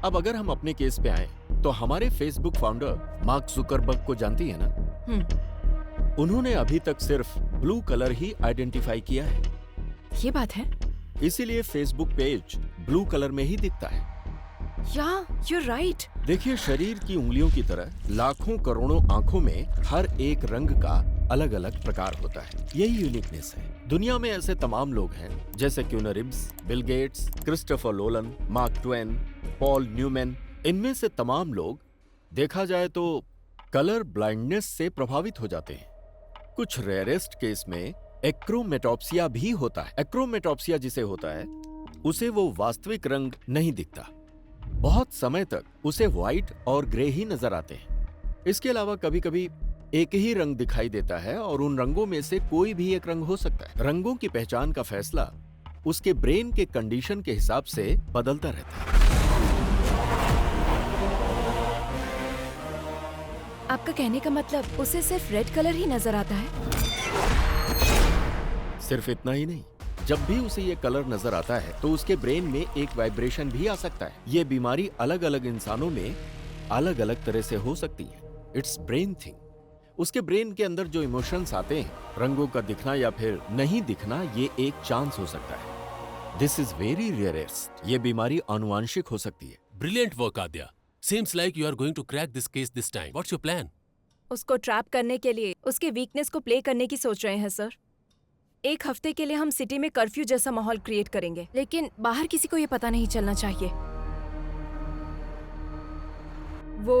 अब अगर हम अपने केस पे आए तो हमारे फेसबुक फाउंडर मार्क जुकरबर्ग को जानती है ना? उन्होंने अभी तक सिर्फ ब्लू कलर ही आइडेंटिफाई किया है। ये बात है। इसीलिए फेसबुक पेज ब्लू कलर में ही दिखता है। you're right. देखिए, शरीर की उंगलियों की तरह लाखों करोड़ों आंखों में हर एक रंग का अलग अलग प्रकार होता है। यही यूनिकनेस है। दुनिया में ऐसे तमाम लोग हैं जैसे Keanu Reeves, Bill Gates, Christopher Nolan, Mark Twain, Paul Newman. इनमें से तमाम लोग देखा जाए तो कलर ब्लाइंडनेस से प्रभावित हो जाते हैं। कुछ रेयरेस्ट केस में एक्रोमेटॉप्सिया भी होता है। एक्रोमेटॉप्सिया जिसे होता है उसे वो वास्तविक रंग नहीं दिखता। बहुत समय तक उसे व्हाइट और ग्रे ही नजर आते हैं। इसके अलावा कभी कभी एक ही रंग दिखाई देता है और उन रंगों में से कोई भी एक रंग हो सकता है। रंगों की पहचान का फैसला उसके ब्रेन के कंडीशन के हिसाब से बदलता रहता है। आपका कहने का मतलब उसे सिर्फ रेड कलर ही नजर आता है? सिर्फ इतना ही नहीं, जब भी उसे ये कलर नजर आता है तो उसके ब्रेन में एक वाइब्रेशन भी आ सकता है। ये बीमारी अलग अलग इंसानों में अलग अलग तरह से हो सकती है। It's brain thing. उसके ब्रेन के अंदर जो इमोशंस आते हैं, रंगों का दिखना या फिर नहीं दिखना, ये एक चांस हो सकता है। This is very rarest. ये बीमारी आनुवांशिक हो सकती है। Brilliant work Adya. Seems like you are going to crack this case this time. What's your plan? उसको ट्रैप करने के लिए उसके वीकनेस को प्ले करने की सोच रहे हैं सर। एक हफ्ते के लिए हम सिटी में कर्फ्यू जैसा माहौल क्रिएट करेंगे, लेकिन बाहर किसी को ये पता नहीं चलना चाहिए। वो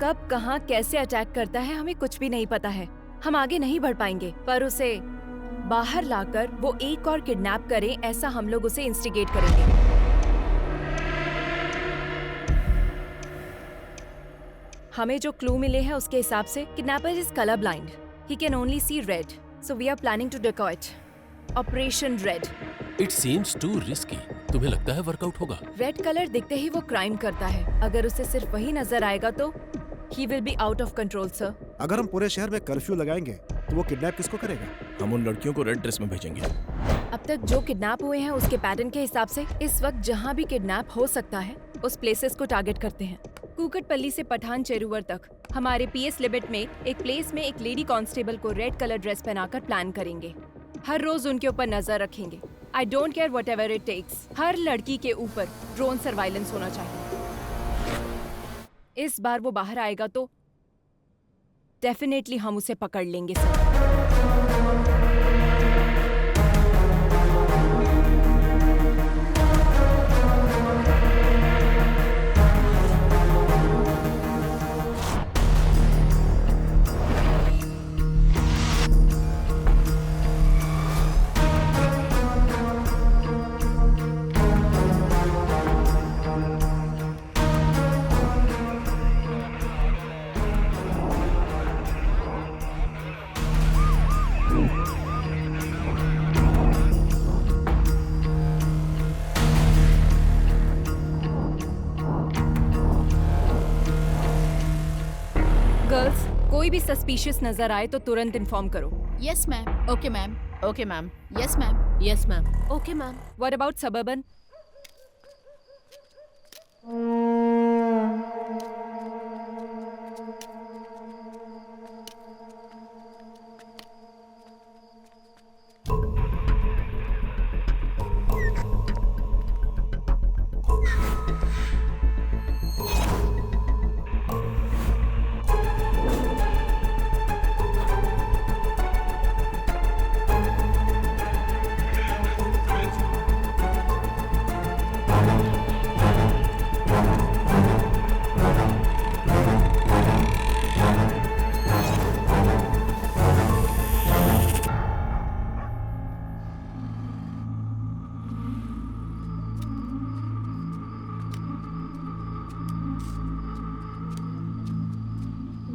कब कहाँ कैसे अटैक करता है हमें कुछ भी नहीं पता है। हम आगे नहीं बढ़ पाएंगे, पर उसे बाहर लाकर वो एक और किडनैप करे, ऐसा हम लोग उसे इंस्टिगेट करेंगे। हमें जो क्लू मिले हैं उसके हिसाब से kidnapper is colour blind. He can only see red, so we are planning to decoy it. Operation red. It seems too risky. तुम्हें लगता है वर्कआउट होगा? रेड कलर दिखते ही वो क्राइम करता है। अगर उसे सिर्फ वही नजर आएगा तो he will be out of control, sir. अगर हम पूरे शहर में कर्फ्यू लगाएंगे तो वो किडनैप किसको करेगा? हम उन लड़कियों को रेड ड्रेस में भेजेंगे। अब तक जो किडनैप हुए हैं उसके पैटर्न के हिसाब से इस वक्त जहाँ भी किडनैप हो सकता है उस प्लेसेस को टारगेट करते हैं। कुकटपल्ली से पठान चेरुवर तक हमारे पीएस लिमिट में एक प्लेस में एक लेडी कांस्टेबल को रेड कलर ड्रेस पहनाकर प्लान करेंगे। हर रोज उनके ऊपर नजर रखेंगे। I don't care whatever it takes. हर लड़की के ऊपर ड्रोन सर्वाइलेंस होना चाहिए। इस बार वो बाहर आएगा तो डेफिनेटली हम उसे पकड़ लेंगे सर। कोई भी सस्पिशियस नजर आए तो तुरंत इन्फॉर्म करो। Yes ma'am. Okay ma'am. Okay ma'am. Yes ma'am. Yes ma'am. Okay ma'am. What about suburban?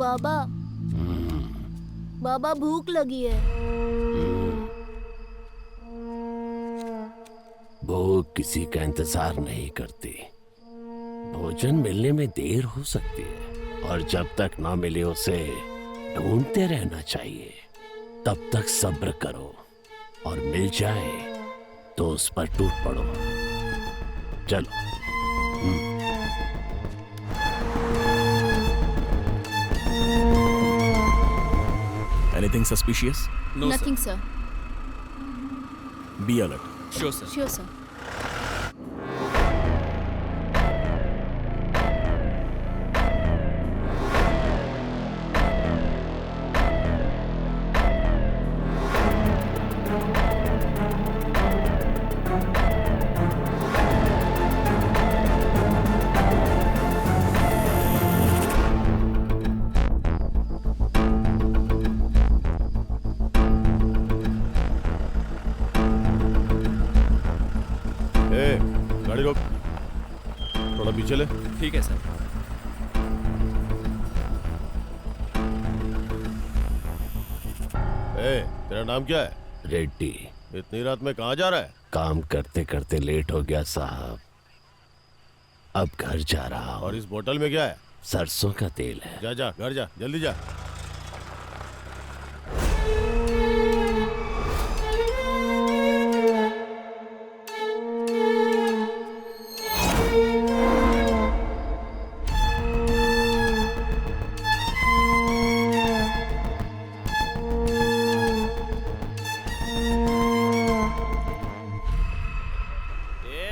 बाबा, बाबा भूख लगी है। भूख किसी का इंतजार नहीं करती। भोजन मिलने में देर हो सकती है और जब तक ना मिले उसे ढूंढते रहना चाहिए। तब तक सब्र करो और मिल जाए तो उस पर टूट पड़ो। चलो। Anything suspicious? No, Nothing, sir. Be alert. Sure, sir. Sure, sir. गाड़ी रोक, थोड़ा पीछे ले। ठीक है सर। तेरा नाम क्या है? रेड्डी। इतनी रात में कहाँ जा रहा है? काम करते करते लेट हो गया साहब, अब घर जा रहा हूँ। और इस बोतल में क्या है? सरसों का तेल है। जा जा, घर जा, जल्दी जा।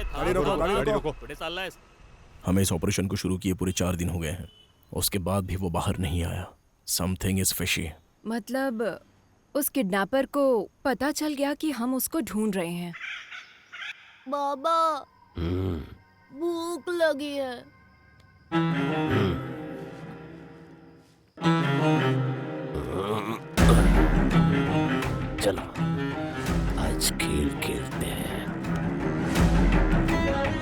गाड़ी रोको, गाड़ी रोको। हमें इस ऑपरेशन को शुरू किए पूरे 4 दिन हो गए हैं, उसके बाद भी वो बाहर नहीं आया। Something is fishy. मतलब उस किडनैपर को पता चल गया कि हम उसको ढूंढ रहे हैं। बाबा भूख लगी है। चलो आज खेल खेलते हैं।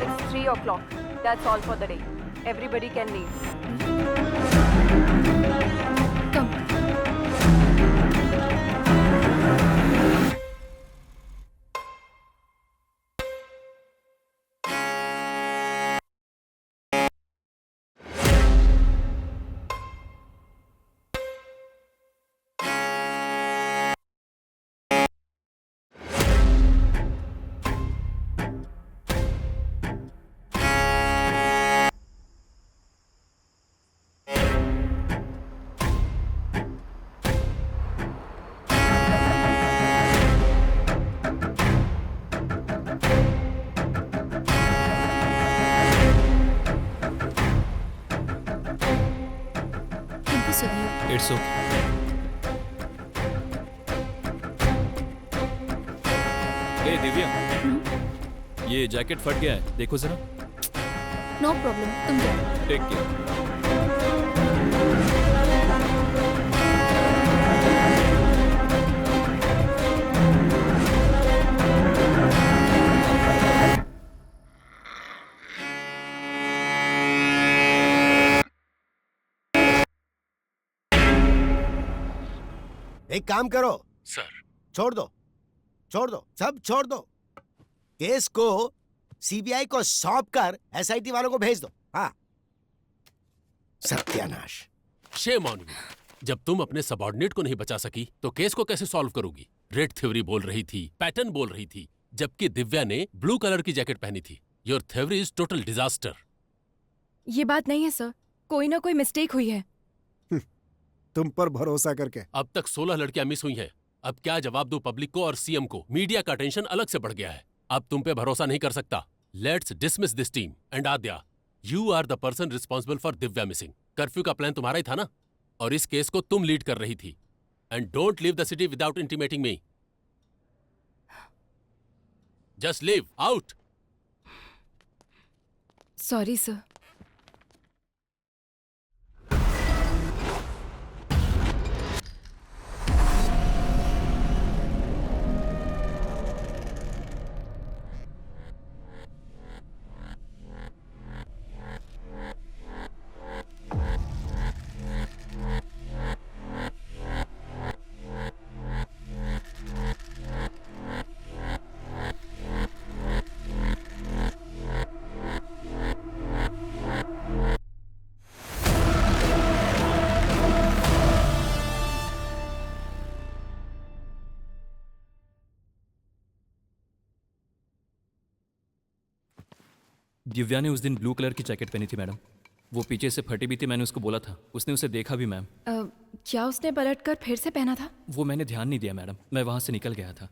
It's 3 o'clock. That's all for the day. Everybody can leave. Come. It's okay. ए दिव्या, ये जैकेट फट गया है, देखो जरा। नो प्रॉब्लम, तुम जाओ। Take care. एक काम करो सर। छोड़ दो सब छोड़ दो। केस को सीबीआई को सौंप कर एसआईटी वालों को भेज दो। हाँ, सत्यानाश। Shame on you. जब तुम अपने सबऑर्डिनेट को नहीं बचा सकी तो केस को कैसे सॉल्व करोगी? रेड थ्योरी बोल रही थी, पैटर्न बोल रही थी, जबकि दिव्या ने ब्लू कलर की जैकेट पहनी थी। Your theory is total disaster. ये बात नहीं है सर, कोई ना कोई मिस्टेक हुई है। तुम पर भरोसा करके। अब तक 16 लड़कियां मिस हुई हैं। अब क्या जवाब दो पब्लिक को और सीएम को? मीडिया का टेंशन अलग से बढ़ गया है। अब तुम पे भरोसा नहीं कर सकता। Let's dismiss this team and Adya, you are the person responsible for Divya missing. Curfew का प्लान तुम्हारा ही था ना, और इस केस को तुम लीड कर रही थी। And don't leave the city without intimating me. Just leave out. Sorry sir. Divya ने उस दिन ब्लू कलर की जैकेट पहनी थी मैडम। वो पीछे से फटी भी थी, मैंने उसको बोला था, उसने उसे देखा भी मैम। क्या उसने पलटकर फिर से पहना था? वो मैंने ध्यान नहीं दिया मैडम, मैं वहां से निकल गया था।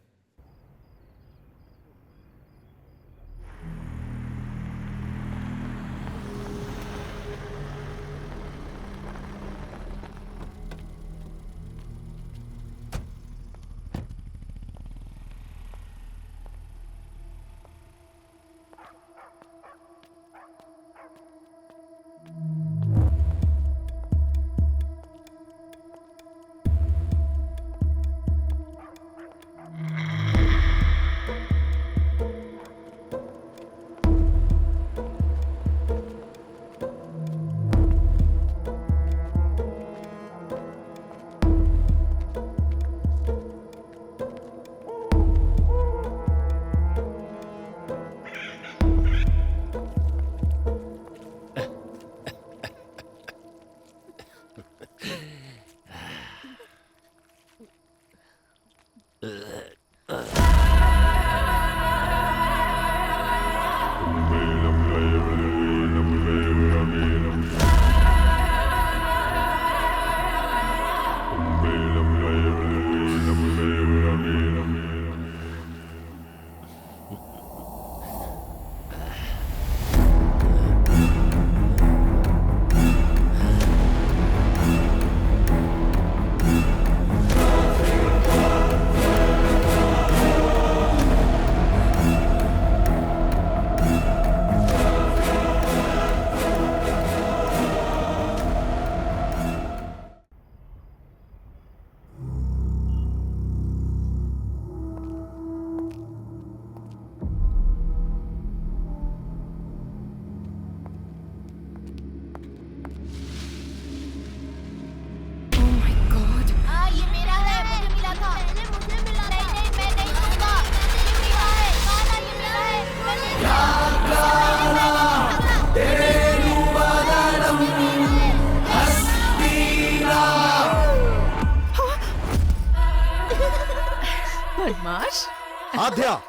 आध्या,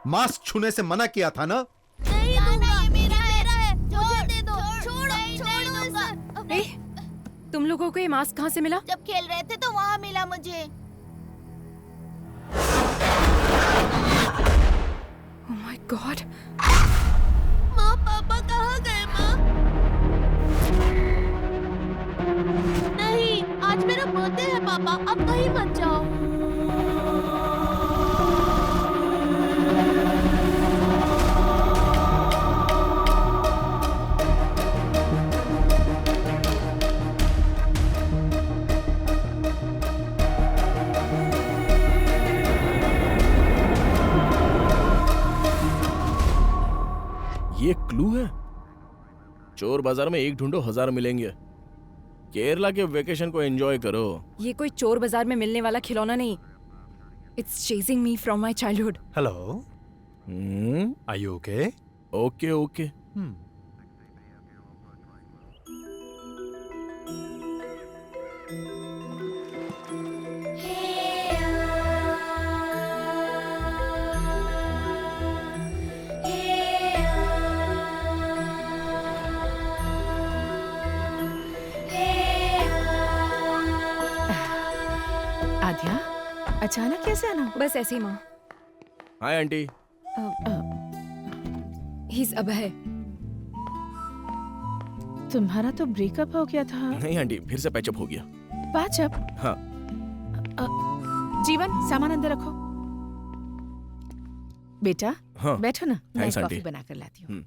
मास्क छूने से मना किया था ना? नहीं दूंगा, ये मेरा है। मुझे दे दो। छोड़ो ए, तुम लोगों को ये मास्क कहाँ से मिला? जब खेल रहे थे तो वहाँ मिला मुझे। Oh my God! माँ, पापा कहाँ गए माँ? नहीं, आज मेरा बर्थडे है पापा, अब कहीं मत जाओ। ये क्लू है? चोर बाजार में एक ढूंढो 1000 मिलेंगे। केरला के वेकेशन को एंजॉय करो। ये कोई चोर बाजार में मिलने वाला खिलौना नहीं। It's chasing me from my childhood. Hello, are you okay? Okay okay. Adhya, अचानक कैसे आना? बस ऐसे ही माँ। Hi aunty. He's अभय। तुम्हारा तो ब्रेकअप हो गया था। नहीं आंटी, फिर से पैचअप हो गया। पैचअप? हाँ। जीवन, सामान अंदर रखो। बेटा, हाँ। बैठो ना, मैं थैंक्स कॉफी आंटी। बना कर लाती हूँ।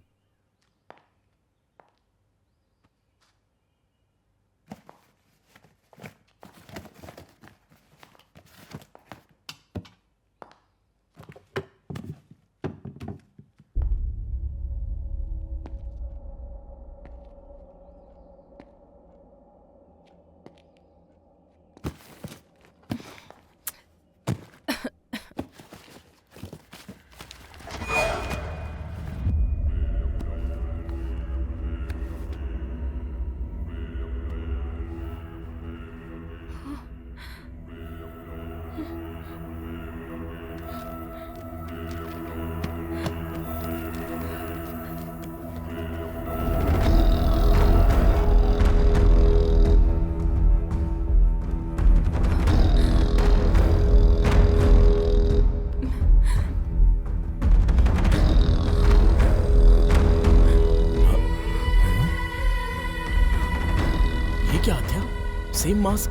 Same mask?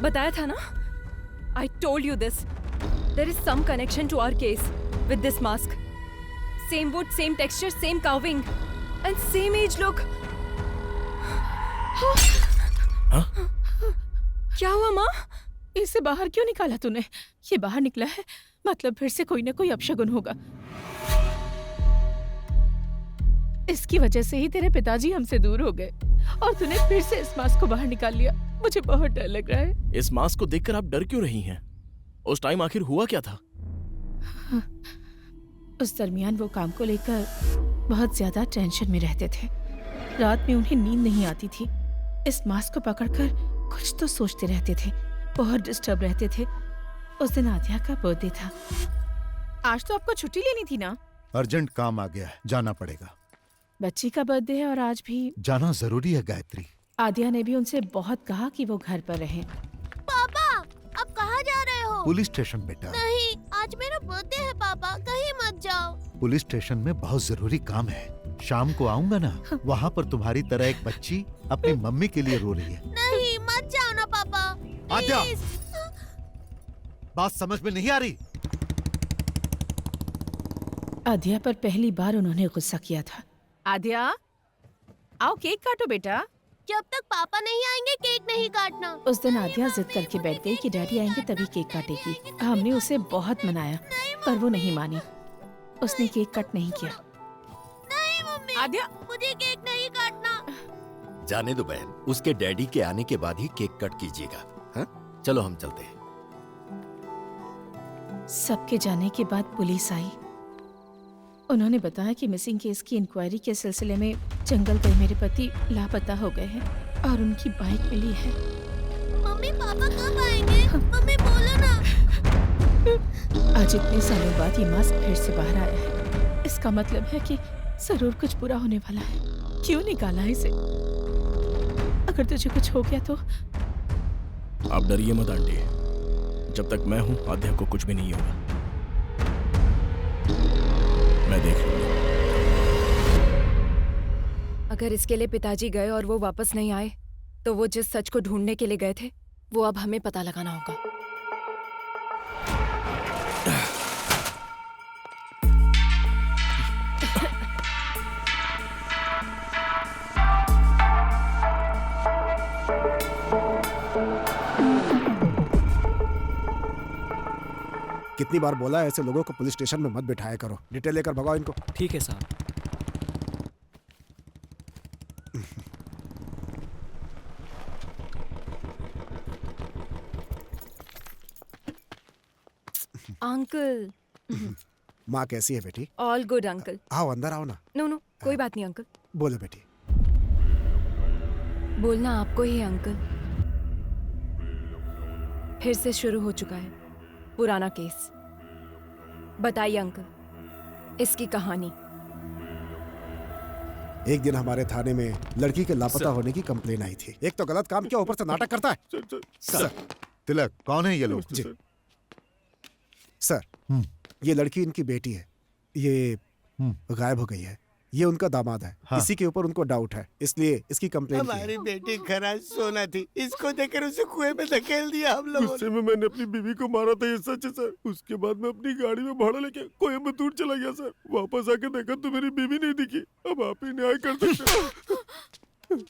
बताया था ना? I told you this. There is some connection to our case with this mask. Same wood, same texture, same carving, and same age look. हाँ? क्या हुआ माँ? इसे बाहर क्यों निकाला तूने? ये बाहर निकला है, मतलब फिर से कोई ना कोई अपशगुन होगा। इसकी वजह से ही तेरे पिताजी हमसे दूर हो गए और तूने फिर से इस मास्क को बाहर निकाल लिया। मुझे बहुत डर लग रहा है। इस मास्क को देखकर आप डर क्यों रही हैं? उस टाइम आखिर हुआ क्या था? उस दरमियान वो काम को लेकर बहुत ज्यादा टेंशन में रहते थे। रात में उन्हें नींद नहीं आती थी। इस मास्क को पकड़कर कुछ तो सोचते रहते थे, बहुत डिस्टर्ब रहते थे। उस दिन आध्या का बर्थडे था। आज तो आपको छुट्टी लेनी थी ना? अर्जेंट काम आ गया है, जाना पड़ेगा। बच्ची का बर्थडे है और आज भी जाना जरूरी है गायत्री। आध्या ने भी उनसे बहुत कहा कि वो घर पर रहें। पापा, अब कहाँ जा रहे हो? पुलिस स्टेशन बेटा। नहीं, आज मेरा बर्थडे है पापा, कहीं मत जाओ। पुलिस स्टेशन में बहुत जरूरी काम है। शाम को आऊंगा ना, वहाँ पर तुम्हारी तरह एक बच्ची अपनी मम्मी के लिए रो रही है। नहीं, मत जाओ ना पापा। आध्या, बात समझ में नहीं आ रही? आध्या पर पहली बार उन्होंने गुस्सा किया था। आध्या, आओ केक काटो बेटा। जब तक पापा नहीं आएंगे केक नहीं काटना। उस दिन आध्या जिद करके बैठ गई कि डैडी आएंगे तभी केक काटेगी। हमने उसे बहुत मनाया पर वो नहीं मानी। उसने केक कट नहीं किया। नहीं मम्मी, आध्या, मुझे केक नहीं काटना। जाने दो बहन, उसके डैडी के आने के बाद ही केक कट कीजिएगा। हाँ, चलो हम चलते हैं। सबके जाने के बाद पुलिस आई। उन्होंने बताया कि मिसिंग केस की इंक्वायरी के सिलसिले में जंगल गए मेरे पति लापता हो गए हैं और उनकी बाइक मिली है। मम्मी, पापा कब आएंगे? मम्मी बोलो ना। आज इतने सालों बाद ये मास्क फिर से बाहर आया है। इसका मतलब है कि जरूर कुछ बुरा होने वाला है। क्यों निकाला इसे? अगर तुझे कुछ हो गया तो? आप डरिए मत आंटी, जब तक मैं हूं आद्या को कुछ भी नहीं होगा। मैं देख लूंगा। अगर इसके लिए पिताजी गए और वो वापस नहीं आए तो वो जिस सच को ढूंढने के लिए गए थे वो अब हमें पता लगाना होगा। कितनी बार बोला है ऐसे लोगों को पुलिस स्टेशन में मत बिठाया करो। डिटेल लेकर भगाओ इनको। ठीक है साहब। अंकल। माँ कैसी है बेटी? All good uncle. आओ अंदर आओ ना। नो कोई बात नहीं अंकल। बोलो बेटी। बोलना आपको ही है अंकल। फिर से शुरू हो चुका है पुराना केस। बताइए अंकल इसकी कहानी। एक दिन हमारे थाने में लड़की के लापता होने की कंप्लेन आई थी। एक तो गलत काम किया, ऊपर से नाटक करता है। सर तिलक, कौन है ये लोग? जी सर, ये लड़की इनकी बेटी है। ये गायब हो गई है। ये उनका दामाद है। हाँ। इसी के ऊपर उनको डाउट है, इसलिए इसकी कंप्लेंट की है। हमारी बेटी खरा सोना थी, इसको देखकर उसे कुएं में धकेल दिया हम लोगों गुस्से में मैंने अपनी बीवी को मारा था, ये सच है सर। उसके बाद मैं अपनी गाड़ी में भाड़ा लेके कोयम्बतूर चला गया सर। वापस आके देखा तो मेरी बीवी नहीं दिखी। अब आप ही न्याय कर सकते।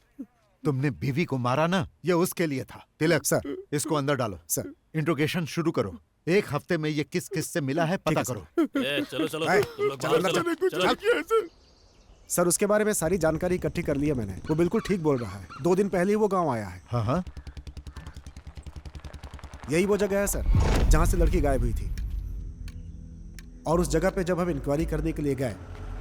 तुमने बीवी को मारा ना, ये उसके लिए था। तिलक सर, इसको अंदर डालो। सर, इंट्रोगेशन शुरू करो। एक हफ्ते में ये किस किस से मिला है पता करो। चलो चलो तुम लोग बाहर चलो। सर उसके बारे में सारी जानकारी इकट्ठी कर ली है मैंने। वो बिल्कुल ठीक बोल रहा है। 2 दिन पहले ही वो गांव आया है। हाँ हाँ, यही वो जगह है सर जहां से लड़की गायब हुई थी। और उस जगह पे जब हम इंक्वायरी करने के लिए गए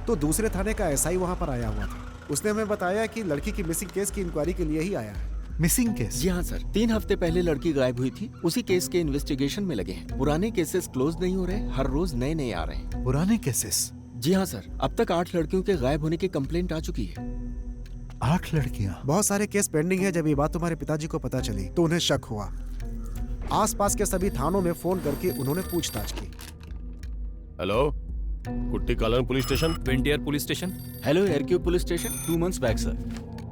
तो दूसरे थाने का एसआई वहां पर आया हुआ था। उसने हमें बताया कि लड़की की मिसिंग केस की इंक्वायरी के लिए ही आया है। Missing case? जी हाँ सर, 3 हफ्ते पहले लड़की गायब हुई थी। उसी केस के इन्वेस्टिगेशन में लगे हैं। पुराने केसेस क्लोज नहीं हो रहे, हर रोज नए नए आ रहे हैं। पुराने केसेस? जी हाँ सर, अब तक 8 लड़कियों के गायब होने की कंप्लेंट आ चुकी है। 8 लड़कियां? बहुत सारे केस पेंडिंग है। जब ये बात तुम्हारे पिताजी को पता चली तो उन्हें शक हुआ। आसपास के सभी थानों में फोन करके उन्होंने पूछताछ की। Hello, Kutti Kalan police station. वेंटियर पुलिस स्टेशन। हेलो एयरक्यू police station. 2 months back sir,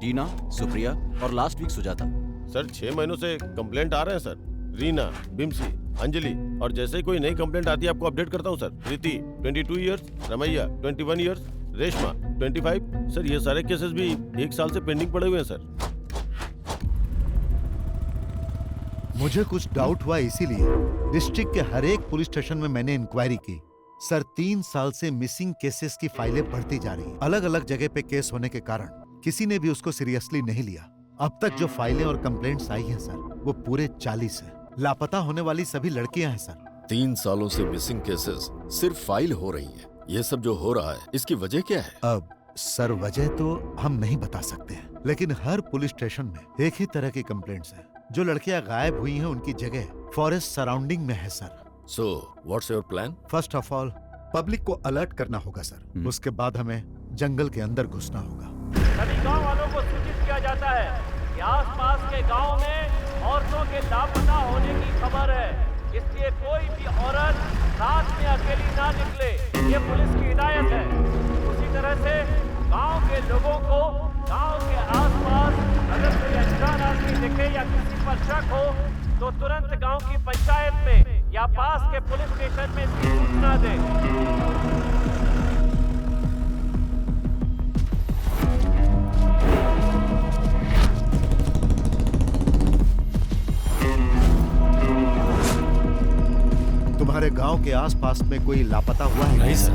Tina, Supriya और लास्ट वीक सुजाता। सर 6 महीनों से कंप्लेंट आ रहे हैं सर। रीना, बिम्सी, अंजलि, और जैसे ही कोई नई कंप्लेंट आती है आपको अपडेट करता हूँ sir. Preeti 22 years, Ramaiah 21 years, Reshma 25। Sir ये सारे केसेस भी 1 साल से पेंडिंग पड़े हुए हैं सर। मुझे कुछ डाउट हुआ, इसीलिए डिस्ट्रिक्ट के हर एक पुलिस स्टेशन में मैंने इंक्वायरी की। सर 3 साल से मिसिंग केसेस की फाइलें बढ़ती जा रही। अलग अलग जगह पे केस होने के कारण किसी ने भी उसको सीरियसली नहीं लिया। अब तक जो फाइलें और कंप्लेंट्स आई हैं सर, वो पूरे 40 है। लापता होने वाली सभी लड़कियां हैं सर। 3 सालों से मिसिंग केसेस सिर्फ फाइल हो रही हैं। ये सब जो हो रहा है इसकी वजह क्या है? अब सर वजह तो हम नहीं बता सकते हैं, लेकिन हर पुलिस स्टेशन में एक ही तरह की कंप्लेंट्स हैं। जो लड़कियां गायब हुई हैं उनकी जगह फॉरेस्ट सराउंडिंग में है sir. So what's your plan? First of all public को अलर्ट करना होगा सर। उसके बाद हमें जंगल के अंदर घुसना होगा। सभी गांव वालों को सूचित किया जाता है कि आसपास के गांव में औरतों के लापता होने की खबर है, इसलिए कोई भी औरत रात में अकेली ना निकले, ये पुलिस की हिदायत है। उसी तरह से गांव के लोगों को गांव के आसपास अगर कोई अनजान आदमी दिखे या किसी पर शक हो तो तुरंत गांव की पंचायत में या पास के पुलिस स्टेशन में इसकी सूचना दें। तुम्हारे गांव के आसपास में कोई लापता हुआ है? नहीं सर।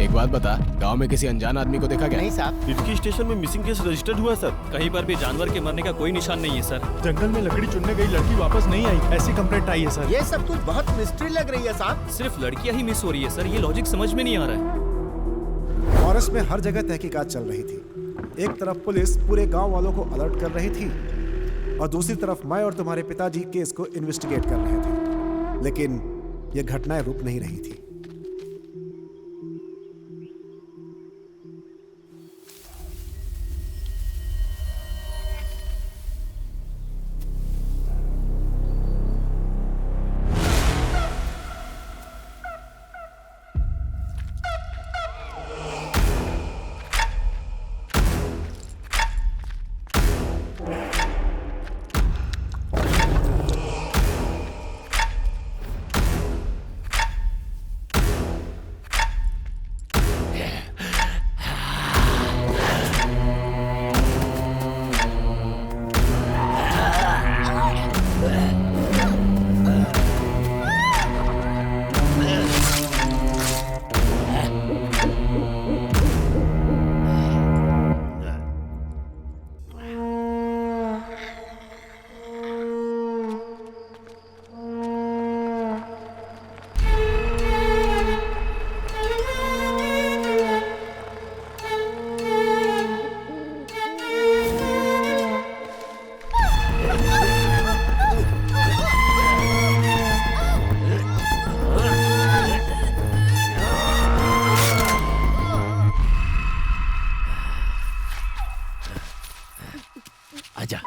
एक बात बता, गांव में किसी अनजान आदमी को देखा क्या? नहीं साहब। इटकी स्टेशन में मिसिंग केस रजिस्टर्ड हुआ है सर। कहीं पर भी जानवर के मरने का कोई निशान नहीं है सर। जंगल में लकड़ी चुनने गई लड़की वापस नहीं आई, ऐसी कंप्लेंट आई है सर। ये सब कुछ बहुत मिस्ट्री लग रही है साहब। सिर्फ लड़कियां ही मिस हो रही है सर, ये लॉजिक समझ में नहीं आ रहा है। फॉरेस्ट में हर जगह तहकीकात चल रही थी। एक तरफ पुलिस पूरे गांव वालों को अलर्ट कर रही थी और दूसरी तरफ मैं और तुम्हारे पिताजी केस को इन्वेस्टिगेट कर रहे थे। लेकिन ये घटनाएं रुक नहीं रही थी। आजा।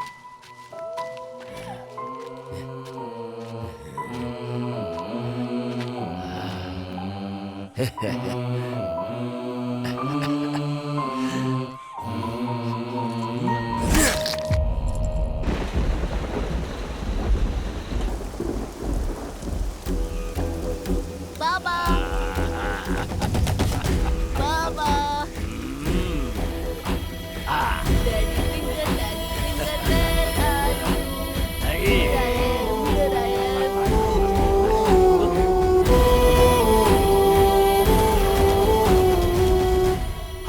बाबा बाबा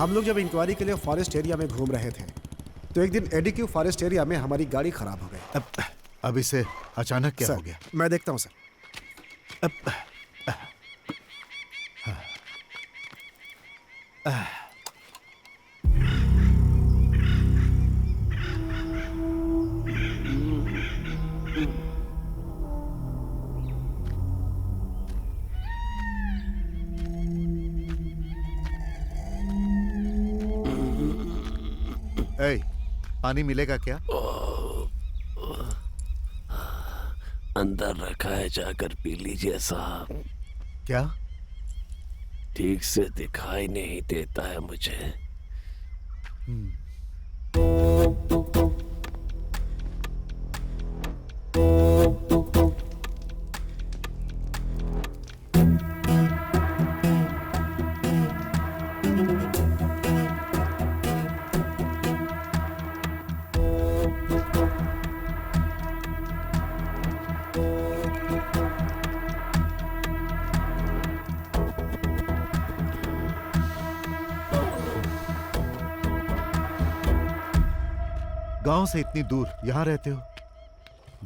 हम लोग जब इंक्वायरी के लिए फॉरेस्ट एरिया में घूम रहे थे तो एक दिन एडीक्यू फॉरेस्ट एरिया में हमारी गाड़ी खराब हो गई। अब इसे अचानक क्या हो गया? मैं देखता हूँ सर। पानी मिलेगा क्या? अंदर रखा है, जाकर पी लीजिए साहब। क्या? ठीक से दिखाई नहीं देता है मुझे। गांव से इतनी दूर यहां रहते हो,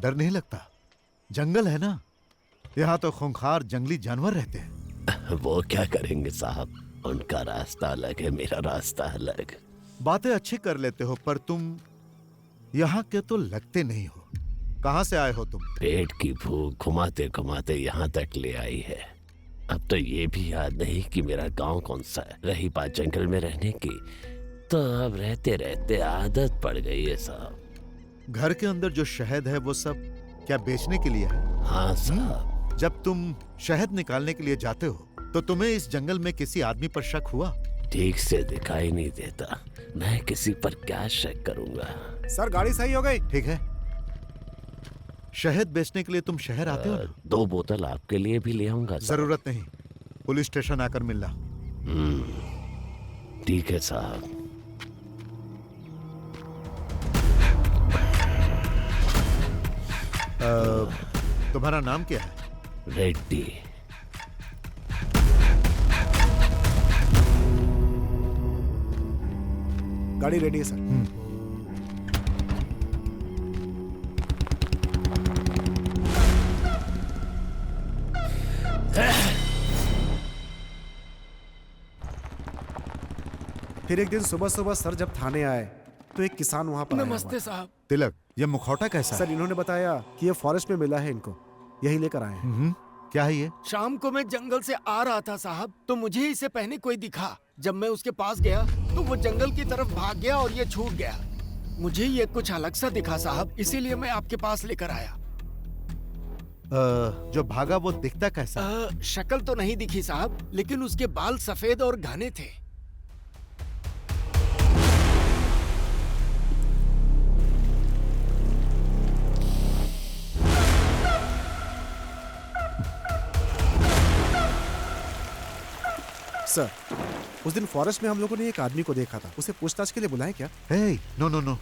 डर नहीं लगता? जंगल है ना, यहाँ तो खूंखार जंगली जानवर रहते हैं। वो क्या करेंगे साहब, उनका रास्ता अलग है, मेरा रास्ता अलग। बातें अच्छी कर लेते हो पर तुम यहाँ के तो लगते नहीं हो। कहाँ से आए हो तुम? पेट की भूख घुमाते घुमाते यहाँ तक ले आई है। अब तो ये भी याद नहीं कि मेरा गांव कौन सा है। रही बात जंगल में रहने की, तो अब रहते रहते आदत पड़ गई है साहब। घर के अंदर जो शहद है वो सब क्या बेचने के लिए है? हाँ साहब। जब तुम शहद निकालने के लिए जाते हो तो तुम्हें इस जंगल में किसी आदमी पर शक हुआ? ठीक से दिखाई नहीं देता, मैं किसी पर क्या शक करूंगा। सर गाड़ी सही हो गई। ठीक है, शहद बेचने के लिए तुम शहर आते हो ना? 2 बोतल आपके लिए भी ले आऊंगा। जरूरत नहीं, पुलिस स्टेशन आकर मिलना। ठीक है साहब। तुम्हारा नाम क्या है? रेड्डी। गाड़ी रेडी है सर। फिर एक दिन सुबह सुबह सर जब थाने आए तो एक किसान वहां पर नमस्ते साहब। तिलक, ये मुखौटा कैसा सर? इन्होंने बताया कि ये फॉरेस्ट में मिला है इनको, यही लेकर आए हैं। क्या है ये? शाम को मैं जंगल से आ रहा था साहब, तो मुझे इसे पहने कोई दिखा। जब मैं उसके पास गया तो वो जंगल की तरफ भाग गया और ये छूट गया। मुझे ये कुछ अलग सा दिखा साहब, इसीलिए मैं आपके पास लेकर आया। जो भागा वो दिखता कैसा? शक्ल तो नहीं दिखी साहब, लेकिन उसके बाल सफेद और घने थे। सर, उस दिन फॉरेस्ट में हम लोगों ने एक आदमी को देखा था, उसे पूछताछ के लिए बुलाएं क्या? नो,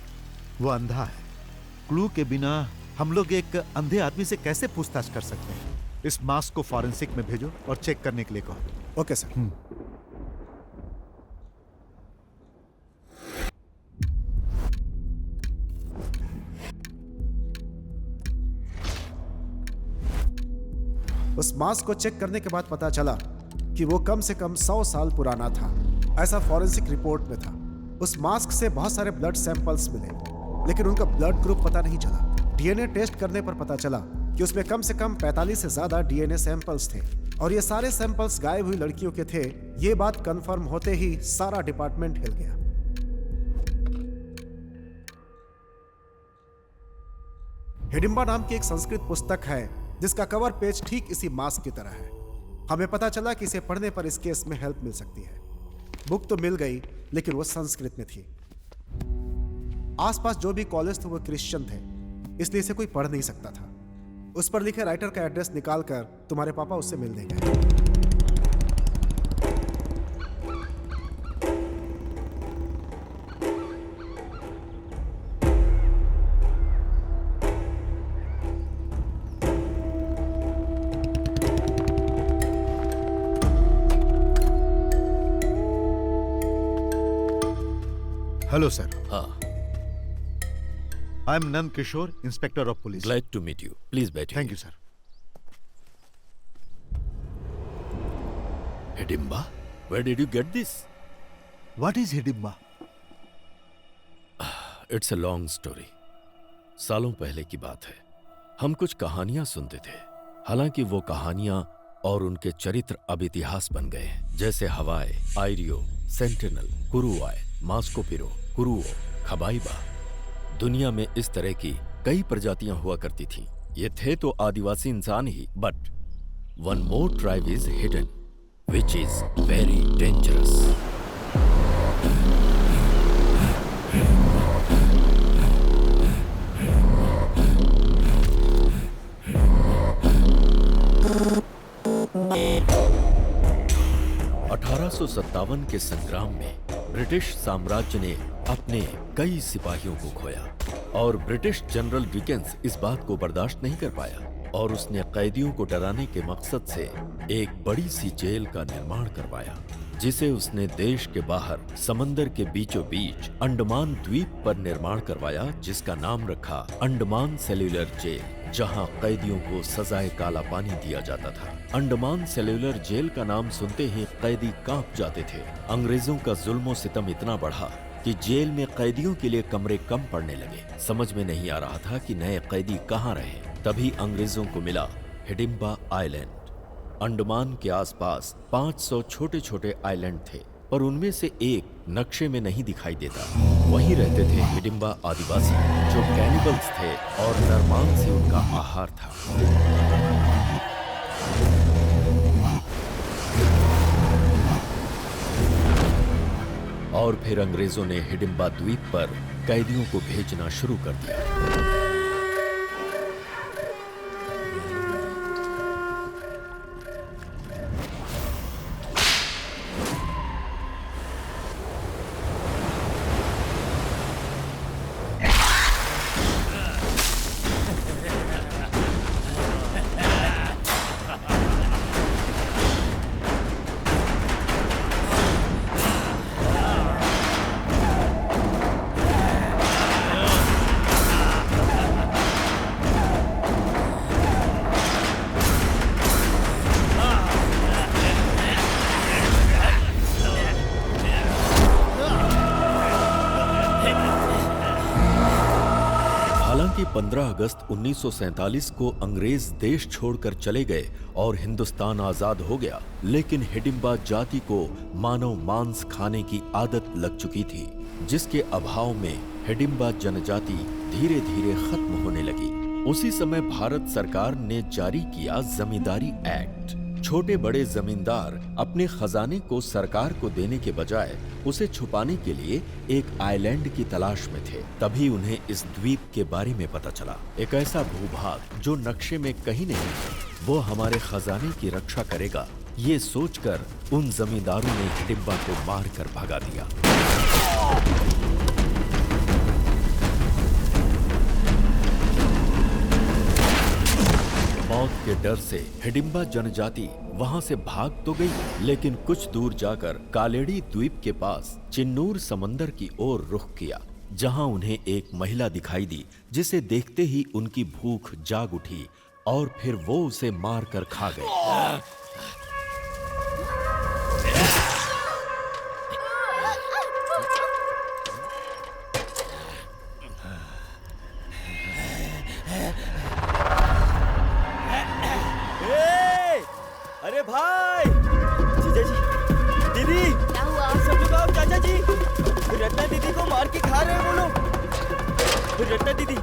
वो अंधा है। क्लू के बिना हम लोग एक अंधे आदमी से कैसे पूछताछ कर सकते हैं? इस मास्क को फॉरेंसिक में भेजो और चेक करने के लिए कहो। Okay sir. उस मास्क को चेक करने के बाद पता चला कि वो कम से कम 100 साल पुराना था, ऐसा फॉरेंसिक रिपोर्ट में था। उस मास्क से बहुत सारे ब्लड सैंपल्स मिले, लेकिन उनका ब्लड ग्रुप पता नहीं चला। डीएनए टेस्ट करने पर पता चला कि उसमें कम से कम 45 से ज्यादा डीएनए सैंपल्स थे और ये सारे सैंपल्स गायब हुई लड़कियों के थे। ये बात कंफर्म होते ही सारा डिपार्टमेंट हिल गया। हिडिंबा नाम की एक संस्कृत पुस्तक है जिसका कवर पेज ठीक इसी मास्क की तरह है। हमें पता चला कि इसे पढ़ने पर इस केस में हेल्प मिल सकती है। बुक तो मिल गई, लेकिन वो संस्कृत में थी। आसपास जो भी कॉलेज थे वो क्रिश्चियन थे, इसलिए इसे कोई पढ़ नहीं सकता था। उस पर लिखे राइटर का एड्रेस निकालकर तुम्हारे पापा उससे मिल देंगे। Hello sir. हाँ। I am Nand Kishore, Inspector of Police. Glad to meet you. Please बैठिए। Thank you, sir. Hidimba? Where did you get this? What is Hidimba? It's a long story. सालों पहले की बात है। हम कुछ कहानियां सुनते थे। हालांकि वो कहानियां और उनके चरित्र अब इतिहास बन गए हैं, जैसे हवाई, आयरियो, सेंटिनल, कुरुआय, मास्कोपिरो, कुरुओ, खबाइबा। दुनिया में इस तरह की कई प्रजातियां हुआ करती थीं। ये थे तो आदिवासी इंसान ही, but one more tribe is hidden, which is very dangerous. (1857) के संग्राम में ब्रिटिश साम्राज्य ने अपने कई सिपाहियों को खोया और ब्रिटिश जनरल विकेंस इस बात को बर्दाश्त नहीं कर पाया और उसने कैदियों को डराने के मकसद से एक बड़ी सी जेल का निर्माण करवाया, जिसे उसने देश के बाहर समंदर के बीचों बीच अंडमान द्वीप पर निर्माण करवाया, जिसका नाम रखा अंडमान सेल्यूलर जेल, जहां कैदियों को सजाए काला पानी दिया जाता था। अंडमान सेल्यूलर जेल का नाम सुनते ही कैदी कांप जाते थे। अंग्रेजों का जुल्म सितम इतना बढ़ा कि जेल में कैदियों के लिए कमरे कम पड़ने लगे। समझ में नहीं आ रहा था कि नए कैदी कहाँ रहे। तभी अंग्रेजों को मिला हिडिंबा आइलैंड। अंडमान के आसपास 500 छोटे छोटे आइलैंड थे, पर उनमें से एक नक्शे में नहीं दिखाई देता। वहीं रहते थे हिडिंबा आदिवासी, जो कैनिबल्स थे और नरमांस से उनका आहार था। और फिर अंग्रेजों ने हिडिंबा द्वीप पर कैदियों को भेजना शुरू कर दिया। हालांकि 15 अगस्त 1947 को अंग्रेज देश छोड़कर चले गए और हिंदुस्तान आजाद हो गया, लेकिन हिडिंबा जाति को मानव मांस खाने की आदत लग चुकी थी, जिसके अभाव में हिडिंबा जनजाति धीरे धीरे खत्म होने लगी। उसी समय भारत सरकार ने जारी किया जमींदारी एक्ट। छोटे बड़े जमींदार अपने खजाने को सरकार को देने के बजाय उसे छुपाने के लिए एक आइलैंड की तलाश में थे। तभी उन्हें इस द्वीप के बारे में पता चला। एक ऐसा भूभाग जो नक्शे में कहीं नहीं है, वो हमारे खजाने की रक्षा करेगा। ये सोचकर उन जमींदारों ने हिडिंबा को मारकर भगा दिया। मौत के डर से हिडिंबा जनजाति वहां से भाग तो गई, लेकिन कुछ दूर जाकर कालेड़ी द्वीप के पास चिन्नूर समंदर की ओर रुख किया, जहां उन्हें एक महिला दिखाई दी, जिसे देखते ही उनकी भूख जाग उठी और फिर वो उसे मारकर खा गए। अरे भाई, जीजा जी, दीदी, क्या हुआ? सब लोग आओ, चाचा जी, रत्ना दीदी को मार के खा रहे हैं वो लोग। रत्ना दीदी,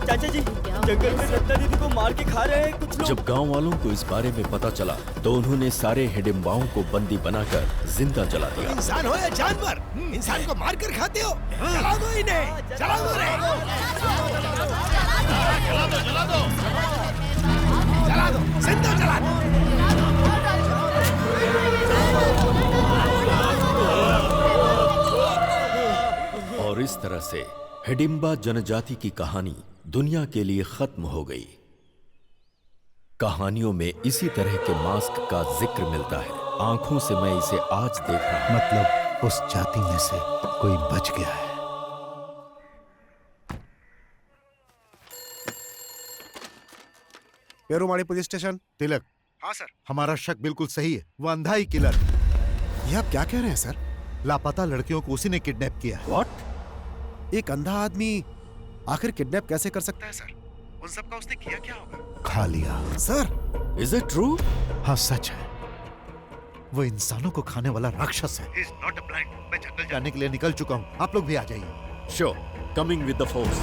चाचा जी, जंगल में रत्ना दीदी को मार के खा रहे हैं कुछ लोग। जब गांव वालों को इस बारे में पता चला तो उन्होंने सारे हिडिंबाओं को बंदी बनाकर जिंदा जला दिया। इंसान हो या जानवर, इंसान को मार कर खाते हो। जला दो इन्हें, जला दो रे। जला दो, जिंदा जला दो। और इस तरह से हिडिंबा जनजाति की कहानी दुनिया के लिए खत्म हो गई। कहानियों में इसी तरह के मास्क का जिक्र मिलता है। आंखों से मैं इसे आज देख रहा हूं। मतलब उस जाति में से कोई बच गया है। पेरुमाड़ी पुलिस स्टेशन। तिलक। हाँ सर। हमारा शक बिल्कुल सही है, वो अंधा ही किलर। ये आप क्या कह रहे हैं सर? लापता लड़कियों को उसी ने किडनैप किया। What? एक अंधा आदमी आखिर किडनैप कैसे कर सकता है सर? उन सब का उसने किया क्या होगा? खा लिया। Sir, is it true? हाँ सच है, वो इंसानों को खाने वाला राक्षस है। He is not a blind. मैं जंगल जाने के लिए निकल चुका हूँ, आप लोग भी आ जाइए। Sure, coming with the force.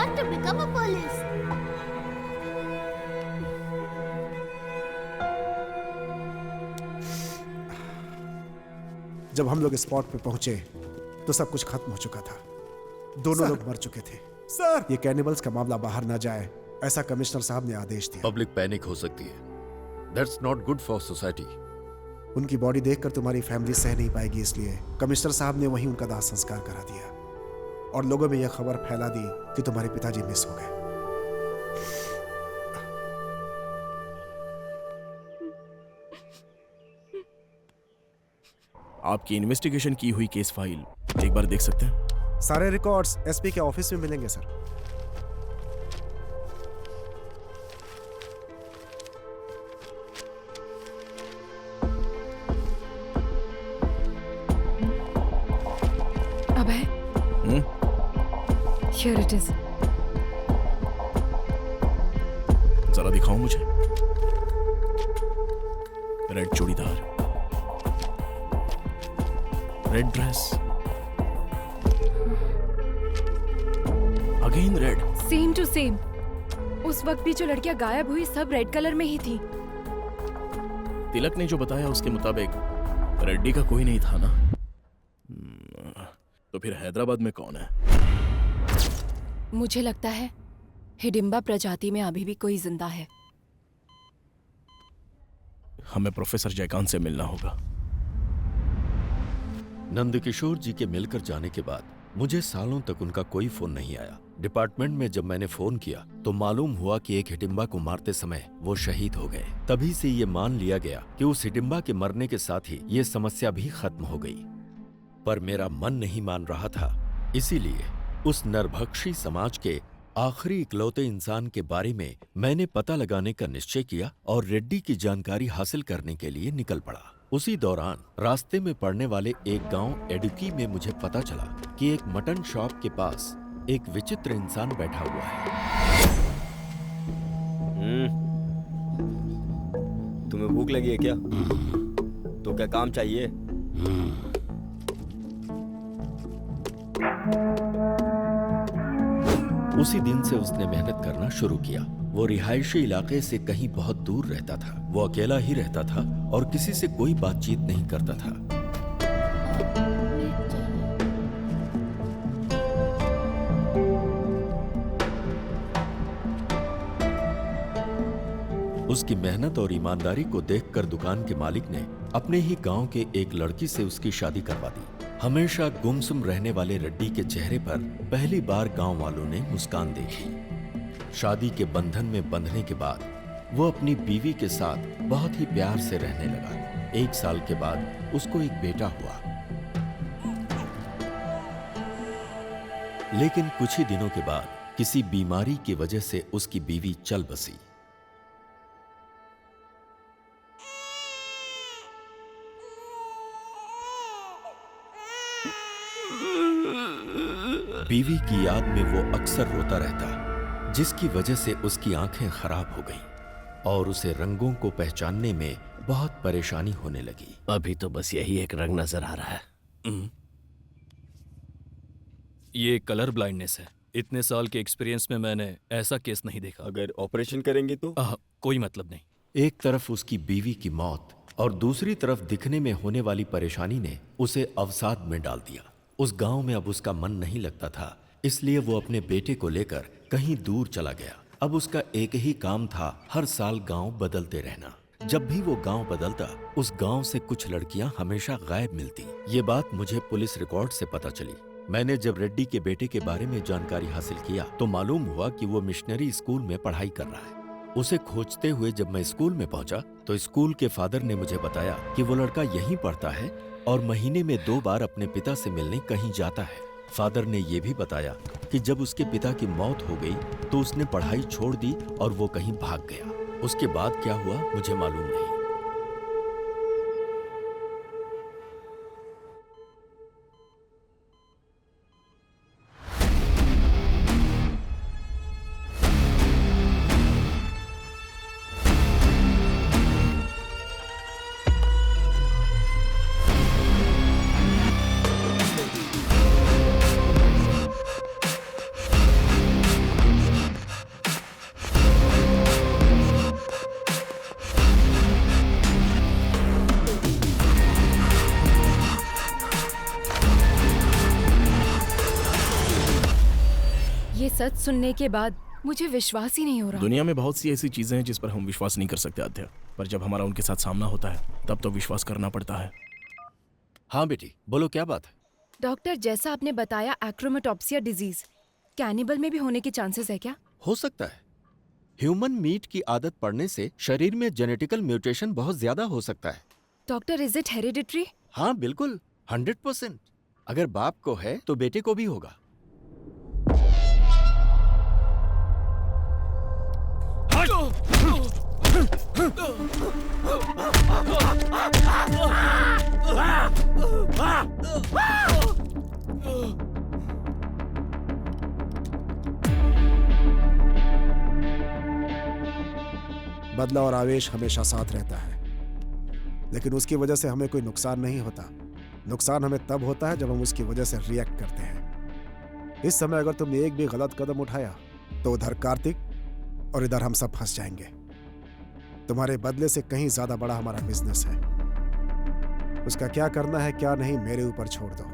want to become a police. जब हम लोग स्पॉट पे पहुंचे तो सब कुछ खत्म हो चुका था। दोनों लोग मर चुके थे। सर, ये कैनिबल्स का मामला बाहर ना जाए, ऐसा कमिश्नर साहब ने आदेश दिया। पब्लिक पैनिक हो सकती है। That's not good for society. उनकी बॉडी देखकर तुम्हारी फैमिली सह नहीं पाएगी, इसलिए कमिश्नर साहब ने वहीं उनका दाह संस्कार करा दिया और लोगों में यह खबर फैला दी कि तुम्हारे पिताजी मिस हो गए। आपकी इन्वेस्टिगेशन की हुई केस फाइल एक बार देख सकते हैं? सारे रिकॉर्ड्स एसपी के ऑफिस में मिलेंगे sir. Abhay, Here it is. जरा दिखाओ मुझे। Red churidar, red dress, again red. Same to same. उस वक्त भी जो लड़कियां गायब हुई सब रेड कलर में ही थी। तिलक ने जो बताया उसके मुताबिक रेड्डी का कोई नहीं था ना? तो फिर हैदराबाद में कौन है? मुझे लगता है हिडिंबा प्रजाति में अभी भी कोई जिंदा है। हमें प्रोफेसर जयकांत से मिलना होगा। नंदकिशोर जी के मिलकर जाने के बाद मुझे सालों तक उनका कोई फोन नहीं आया। डिपार्टमेंट में जब मैंने फोन किया तो मालूम हुआ कि एक हिडिंबा को मारते समय वो शहीद हो गए। तभी से ये मान लिया गया कि उस हिडिंबा के मरने के साथ ही ये समस्या भी खत्म हो गई। पर मेरा मन नहीं मान रहा था, इसीलिए उस नरभक्षी समाज के आखिरी इकलौते इंसान के बारे में मैंने पता लगाने का निश्चय किया और रेड्डी की जानकारी हासिल करने के लिए निकल पड़ा। उसी दौरान रास्ते में पड़ने वाले एक गांव एडुकी में मुझे पता चला कि एक मटन शॉप के पास एक विचित्र इंसान बैठा हुआ है। तुम्हें भूख लगी है क्या? तो क्या काम चाहिए? उसी दिन से उसने मेहनत करना शुरू किया। वो रिहायशी इलाके से कहीं बहुत दूर रहता था। वो अकेला ही रहता था और किसी से कोई बातचीत नहीं करता था। उसकी मेहनत और ईमानदारी को देखकर दुकान के मालिक ने अपने ही गांव के एक लड़की से उसकी शादी करवा दी। हमेशा गुमसुम रहने वाले रेड्डी के चेहरे पर पहली बार गांव वालों ने मुस्कान देखी। शादी के बंधन में बंधने के बाद वो अपनी बीवी के साथ बहुत ही प्यार से रहने लगा। 1 साल के बाद उसको एक बेटा हुआ। लेकिन कुछ ही दिनों के बाद किसी बीमारी की वजह से उसकी बीवी चल बसी। बीवी की याद में वो अक्सर रोता रहता, जिसकी वजह से उसकी आंखें खराब हो गईं और उसे रंगों को पहचानने में बहुत परेशानी होने लगी। अभी तो बस यही एक रंग नजर आ रहा है। ये कलर ब्लाइंडनेस है। इतने साल के एक्सपीरियंस में मैंने ऐसा केस नहीं देखा। अगर ऑपरेशन करेंगे तो? कोई मतलब नहीं। एक तरफ उसकी बीवी की मौत और दूसरी तरफ दिखने में होने वाली परेशानी ने उसे अवसाद में डाल दिया। उस गांव में अब उसका मन नहीं लगता था, इसलिए वो अपने बेटे को लेकर कहीं दूर चला गया। अब उसका एक ही काम था, हर साल गांव बदलते रहना। जब भी वो गांव बदलता, उस गांव से कुछ लड़कियां हमेशा गायब मिलती। ये बात मुझे पुलिस रिकॉर्ड से पता चली। मैंने जब रेड्डी के बेटे के बारे में जानकारी हासिल किया तो मालूम हुआ कि वो मिशनरी स्कूल में पढ़ाई कर रहा है। उसे खोजते हुए जब मैं स्कूल में पहुंचा तो स्कूल के फादर ने मुझे बताया कि वो लड़का यहीं पढ़ता है और महीने में 2 बार अपने पिता से मिलने कहीं जाता है। फादर ने यह भी बताया कि जब उसके पिता की मौत हो गई तो उसने पढ़ाई छोड़ दी और वो कहीं भाग गया। उसके बाद क्या हुआ मुझे मालूम नहीं। ये सच सुनने के बाद मुझे विश्वास ही नहीं हो रहा। दुनिया में बहुत सी ऐसी चीजें हैं जिस पर हम विश्वास नहीं कर सकते आध्या, पर जब हमारा उनके साथ सामना होता है तब तो विश्वास करना पड़ता है। हाँ बेटी, बोलो क्या बात है? डॉक्टर, जैसा आपने बताया एक्रोमेटोप्सिया डिजीज कैनिबल में भी होने के चांसेस है क्या? हो सकता है। ह्यूमन मीट की आदत पड़ने से शरीर में जेनेटिकल म्यूटेशन बहुत ज्यादा हो सकता है। Doctor, is it hereditary? हाँ बिल्कुल, 100%। अगर बाप को है तो बेटे को भी होगा। बदला और आवेश हमेशा साथ रहता है, लेकिन उसकी वजह से हमें कोई नुकसान नहीं होता। नुकसान हमें तब होता है जब हम उसकी वजह से रिएक्ट करते हैं। इस समय अगर तुमने एक भी गलत कदम उठाया तो उधर कार्तिक और इधर हम सब फंस जाएंगे। तुम्हारे बदले से कहीं ज्यादा बड़ा हमारा बिजनेस है। उसका क्या करना है क्या नहीं मेरे ऊपर छोड़ दो।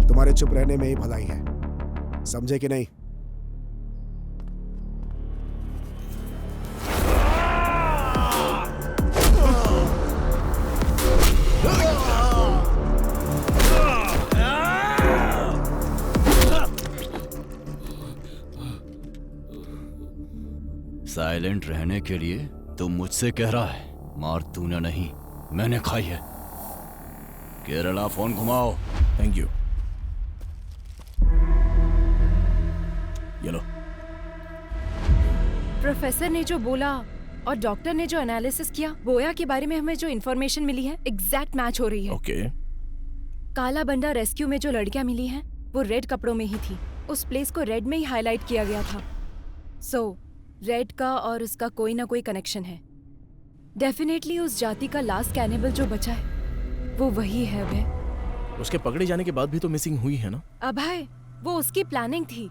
तुम्हारे चुप रहने में ही भलाई है, समझे कि नहीं? साइलेंट रहने के लिए तू मुझसे कह रहा है, मार तूने नहीं मैंने खाई है। केरला फोन घुमाओ। Thank you. ये लो। प्रोफेसर ने जो बोला और डॉक्टर ने जो एनालिसिस किया, बोया के बारे में हमें जो इन्फॉर्मेशन मिली है एग्जैक्ट मैच हो रही है। ओके। काला बंडा रेस्क्यू में जो लड़कियां मिली हैं वो रेड कपड़ों में ही थी। उस प्लेस को रेड में ही हाईलाइट किया गया था। सो रेड का और उसका कोई ना कोई कनेक्शन है। डेफिनेटली उस जाति का लास्ट कैनिबल जो बचा है वो वही है। अभय, उसके पकड़े जाने के बाद भी तो मिसिंग हुई है ना? अभय, वो उसकी प्लानिंग थी।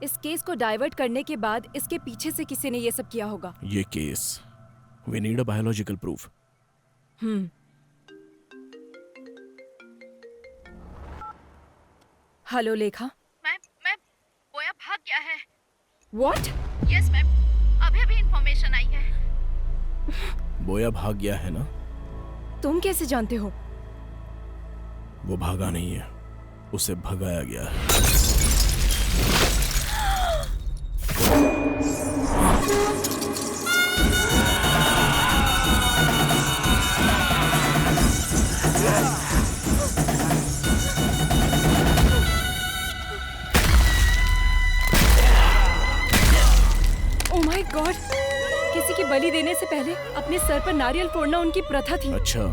इस केस को डाइवर्ट करने के बाद इसके पीछे से किसी ने ये सब किया होगा। ये case, we need a biological proof. Hello Lekha. Ma'am, Boya भाग गया है। व्हाट? यस मैम, अभी इंफॉर्मेशन आई है। बोया भाग गया है ना? तुम कैसे जानते हो? वो भागा नहीं है, उसे भगाया गया है। ओह माय गॉड, किसी की बलि देने से पहले अपने सर पर नारियल फोड़ना उनकी प्रथा थी। अच्छा।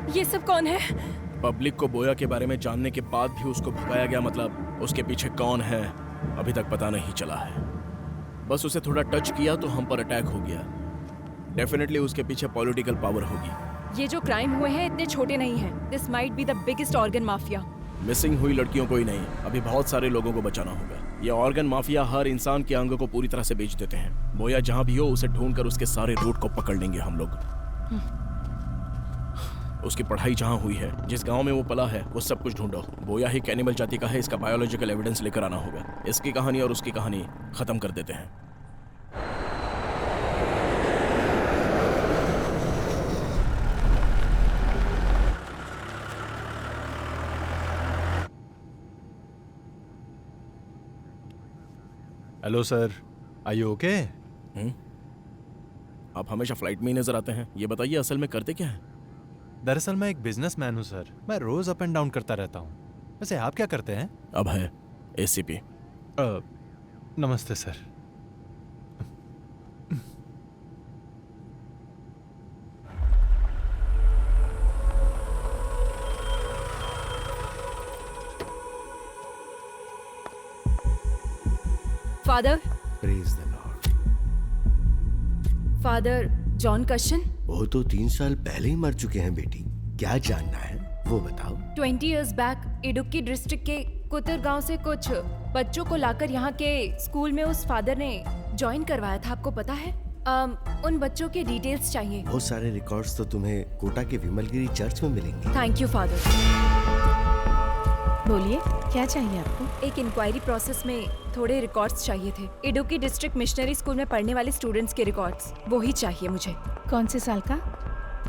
ये सब कौन है? पब्लिक को बोया के बारे में जानने के बाद भी उसको भगाया गया, मतलब उसके पीछे कौन है अभी तक पता नहीं चला है। बस उसे थोड़ा टच किया तो हम पर अटैक हो गया। डेफिनेटली उसके पीछे पॉलिटिकल पावर होगी। ये जो क्राइम हुए हैं इतने छोटे नहीं हैं। This might be the biggest organ mafia. Missing हुई लड़कियों को ही नहीं, अभी बहुत सारे लोगों को बचाना होगा। ये ऑर्गन माफिया हर इंसान के अंग को पूरी तरह से बेच देते हैं। बोया जहां भी हो उसे ढूंढकर उसके सारे रूट को पकड़ लेंगे हम लोग। उसकी पढ़ाई जहां हुई है, जिस गांव में वो पला है, वो सब कुछ ढूंढो। बोया ही कैनिबल जाति का है, इसका बायोलॉजिकल एविडेंस लेकर आना होगा। इसकी कहानी और उसकी कहानी खत्म कर देते हैं। Hello sir, are you okay? आप हमेशा फ्लाइट में ही नजर आते हैं। ये बताइए असल में करते क्या हैं? दरअसल मैं एक बिजनेसमैन हूँ सर। मैं रोज अप एंड डाउन करता रहता हूँ। वैसे आप क्या करते हैं? अब है एसीपी। नमस्ते sir. Father, praise the lord. Father John कशन। वो तो 3 साल पहले ही मर चुके हैं बेटी। क्या जानना है वो बताओ। 20 years बैक इडुक्की डिस्ट्रिक्ट के कुतर गांव से कुछ बच्चों को लाकर यहाँ के स्कूल में उस फादर ने ज्वाइन करवाया था, आपको पता है? उन बच्चों के डिटेल्स चाहिए। बहुत सारे रिकॉर्ड्स तो तुम्हें कोटा के विमलगिरी चर्च में मिलेंगे। Thank you father. बोलिए, क्या चाहिए आपको? एक इंक्वायरी प्रोसेस में थोड़े रिकॉर्ड्स चाहिए थे। इडुक्की डिस्ट्रिक्ट मिशनरी स्कूल में पढ़ने वाले स्टूडेंट्स के रिकॉर्ड्स, वो ही चाहिए मुझे। कौन से साल का?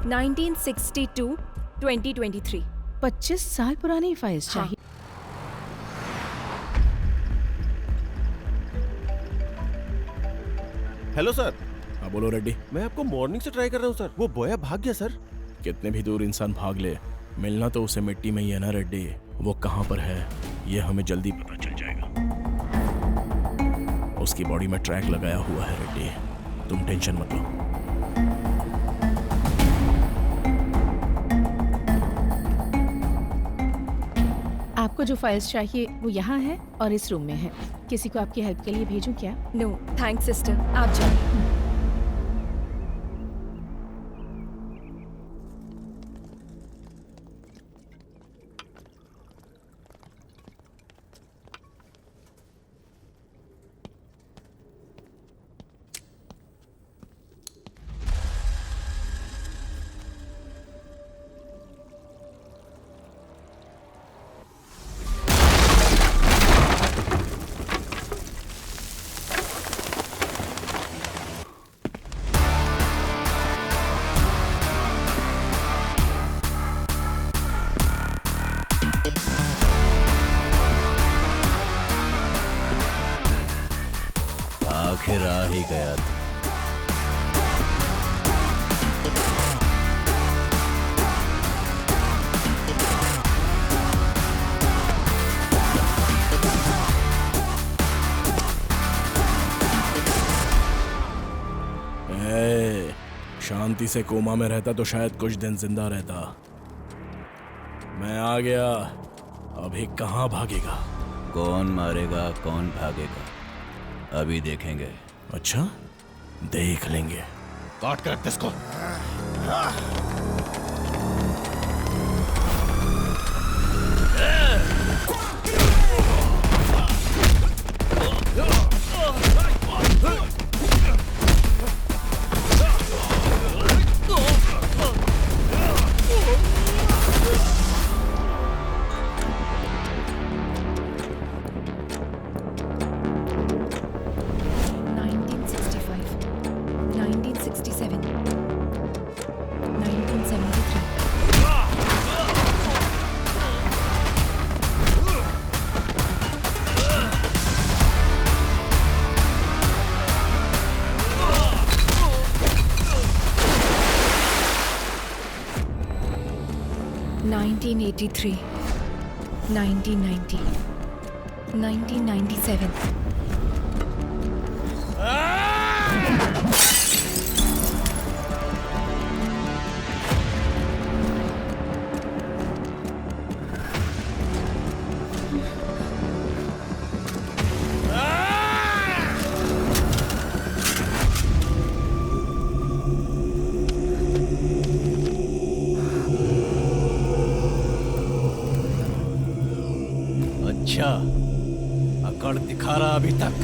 1962 2023। 25 साल पुरानी फाइल्स चाहिए। Hello sir. हाँ बोलो रेड्डी। मैं आपको मॉर्निंग से ट्राई कर रहा हूँ सर। वो बोया भाग गया सर। कितने भी दूर इंसान भाग ले, मिलना तो उसे मिट्टी में ही है ना रेड्डी। वो कहाँ पर है ये हमें जल्दी पता चल जाएगा। उसकी बॉडी में ट्रैक लगाया हुआ है रेड्डी, तुम टेंशन मत लो। आपको जो फाइल्स चाहिए वो यहाँ है और इस रूम में है। किसी को आपकी हेल्प के लिए भेजूं क्या? नो थैंक्स सिस्टर, आप जाइए। आखिर आ ही गया था। शांति से कोमा में रहता तो शायद कुछ दिन जिंदा रहता। मैं आ गया, अभी कहाँ भागेगा? कौन मारेगा कौन भागेगा अभी देखेंगे। अच्छा, देख लेंगे। काट कर इसको। 1983, 1990, 1997. अच्छा, अकड़ दिखा रहा अभी तक।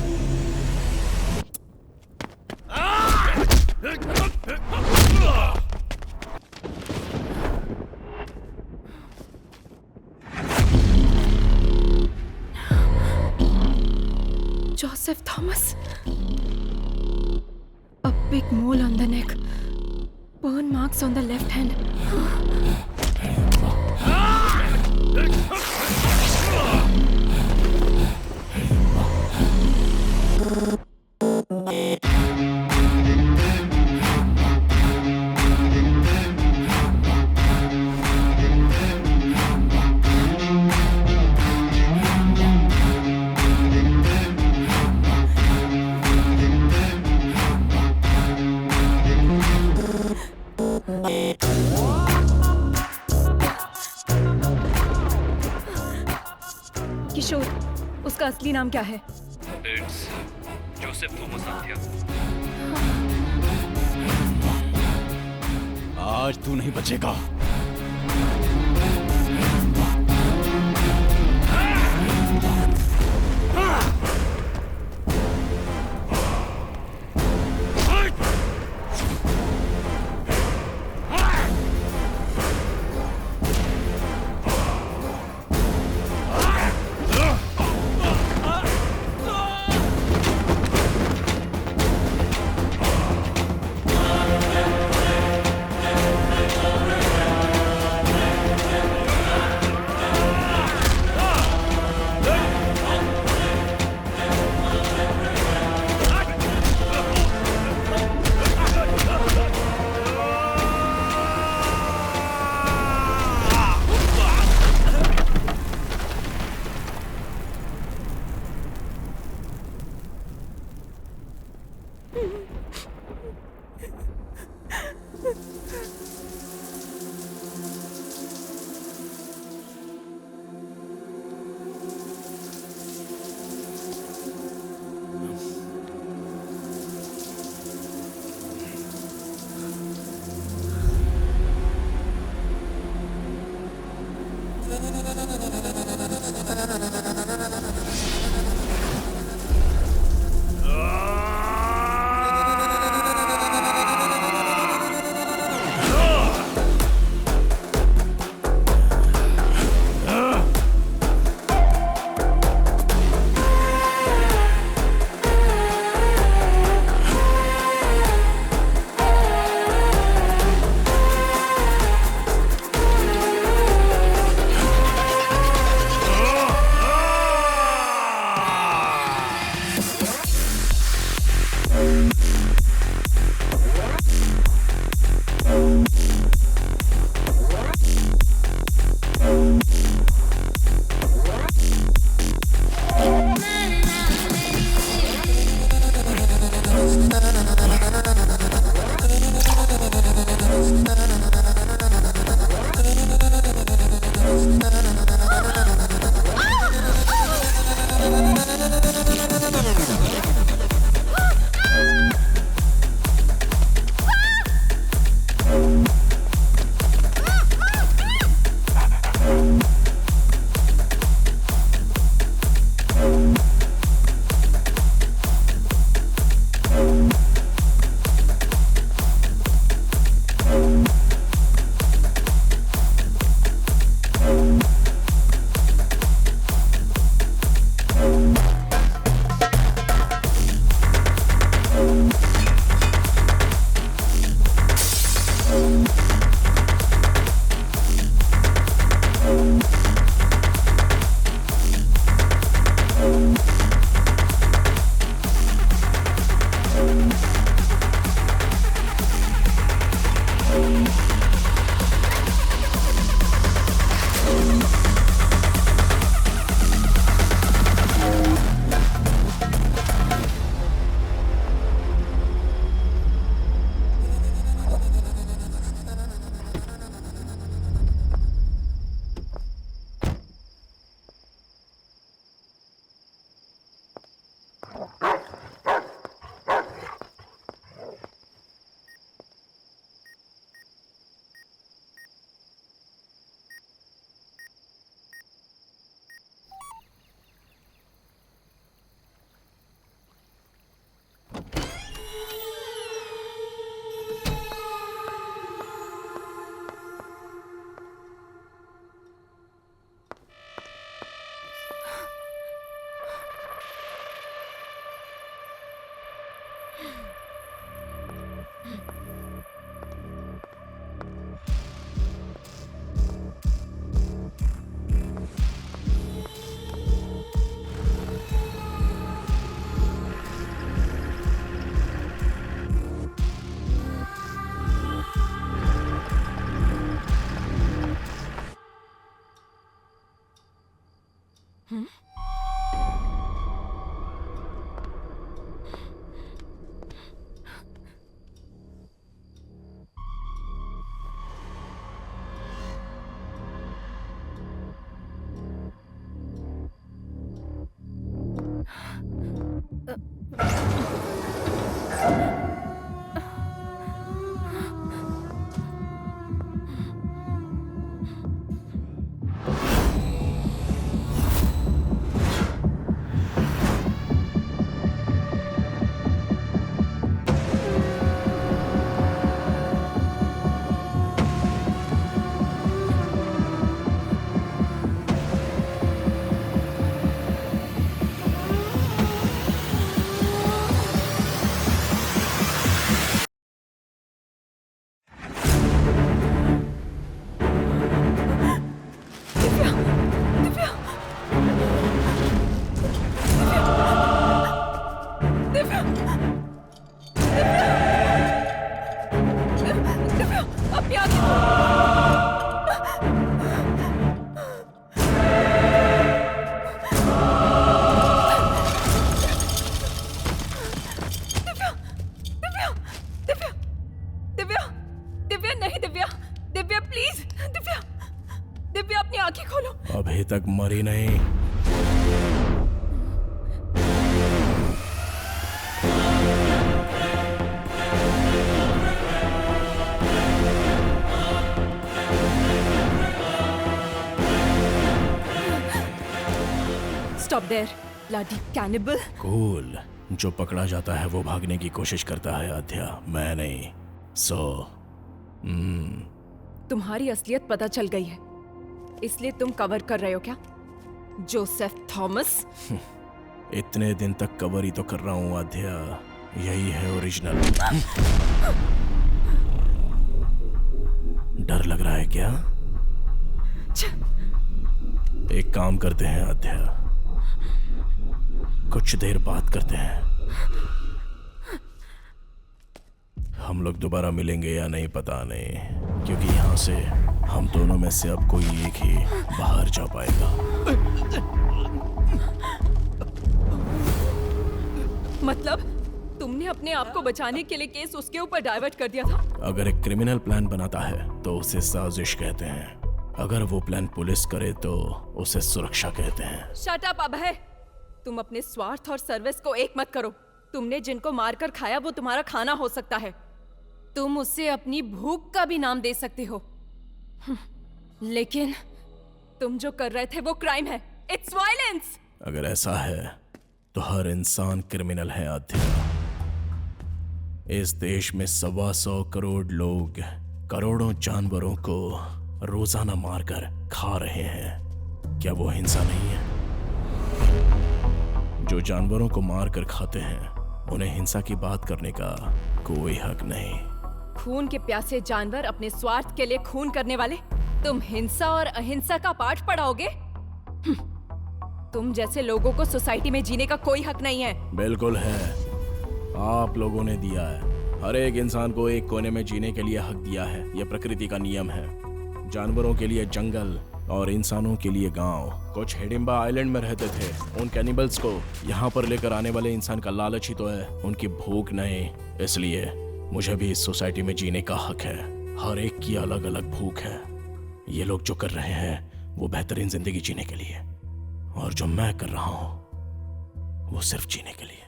Joseph Thomas. A big mole on the neck. Burn marks on the left hand. किशोर, उसका असली नाम क्या है? Joseph Thomas Athiya. आज तू नहीं बचेगा। अभी तक मरी नहीं। Stop there bloody cannibal. Cool. जो पकड़ा जाता है वो भागने की कोशिश करता है आध्या, मैं नहीं। तुम्हारी असलियत पता चल गई है, इसलिए तुम कवर कर रहे हो क्या जोसेफ थॉमस? इतने दिन तक कवर ही तो कर रहा हूँ आध्या, यही है ओरिजिनल। डर लग रहा है क्या? एक काम करते हैं आध्या, कुछ देर बात करते हैं। हम लोग दोबारा मिलेंगे या नहीं पता नहीं, क्योंकि यहाँ से हम दोनों में से अब कोई एक ही बाहर जा पाएगा। मतलब तुमने अपने आप को बचाने के लिए केस उसके ऊपर डाइवर्ट कर दिया था? अगर एक क्रिमिनल प्लान बनाता है तो उसे साजिश कहते हैं, अगर वो प्लान पुलिस करे तो उसे सुरक्षा कहते हैं। शट अप अभय, तुम अपने स्वार्थ और सर्विस को एक मत करो। तुमने जिनको मारकर खाया वो तुम्हारा खाना हो सकता है, तुम उससे अपनी भूख का भी नाम दे सकते हो, लेकिन तुम जो कर रहे थे वो क्राइम है। It's violence. अगर ऐसा है तो हर इंसान क्रिमिनल है आध्या। इस देश में 125 करोड़ लोग करोड़ों जानवरों को रोजाना मारकर खा रहे हैं, क्या वो हिंसा नहीं है? जो जानवरों को मारकर खाते हैं उन्हें हिंसा की बात करने का कोई हक नहीं। खून के प्यासे जानवर अपने स्वार्थ के लिए खून करने वाले, तुम हिंसा और अहिंसा का पाठ पढ़ाओगे? तुम जैसे लोगों को सोसाइटी में जीने का कोई हक नहीं है। बिल्कुल है, आप लोगों ने दिया है। हर एक इंसान को एक कोने में जीने के लिए हक दिया है, यह प्रकृति का नियम है। जानवरों के लिए जंगल और इंसानों के लिए गांव। कुछ हिडिंबा आइलैंड में रहते थे, उन कैनिबल्स को यहाँ पर लेकर आने वाले इंसान का लालच ही तो है, उनकी भूख नहीं। इसलिए मुझे भी इस सोसाइटी में जीने का हक है। हर एक की अलग अलग भूख है। ये लोग जो कर रहे हैं वो बेहतरीन जिंदगी जीने के लिए, और जो मैं कर रहा हूं वो सिर्फ जीने के लिए।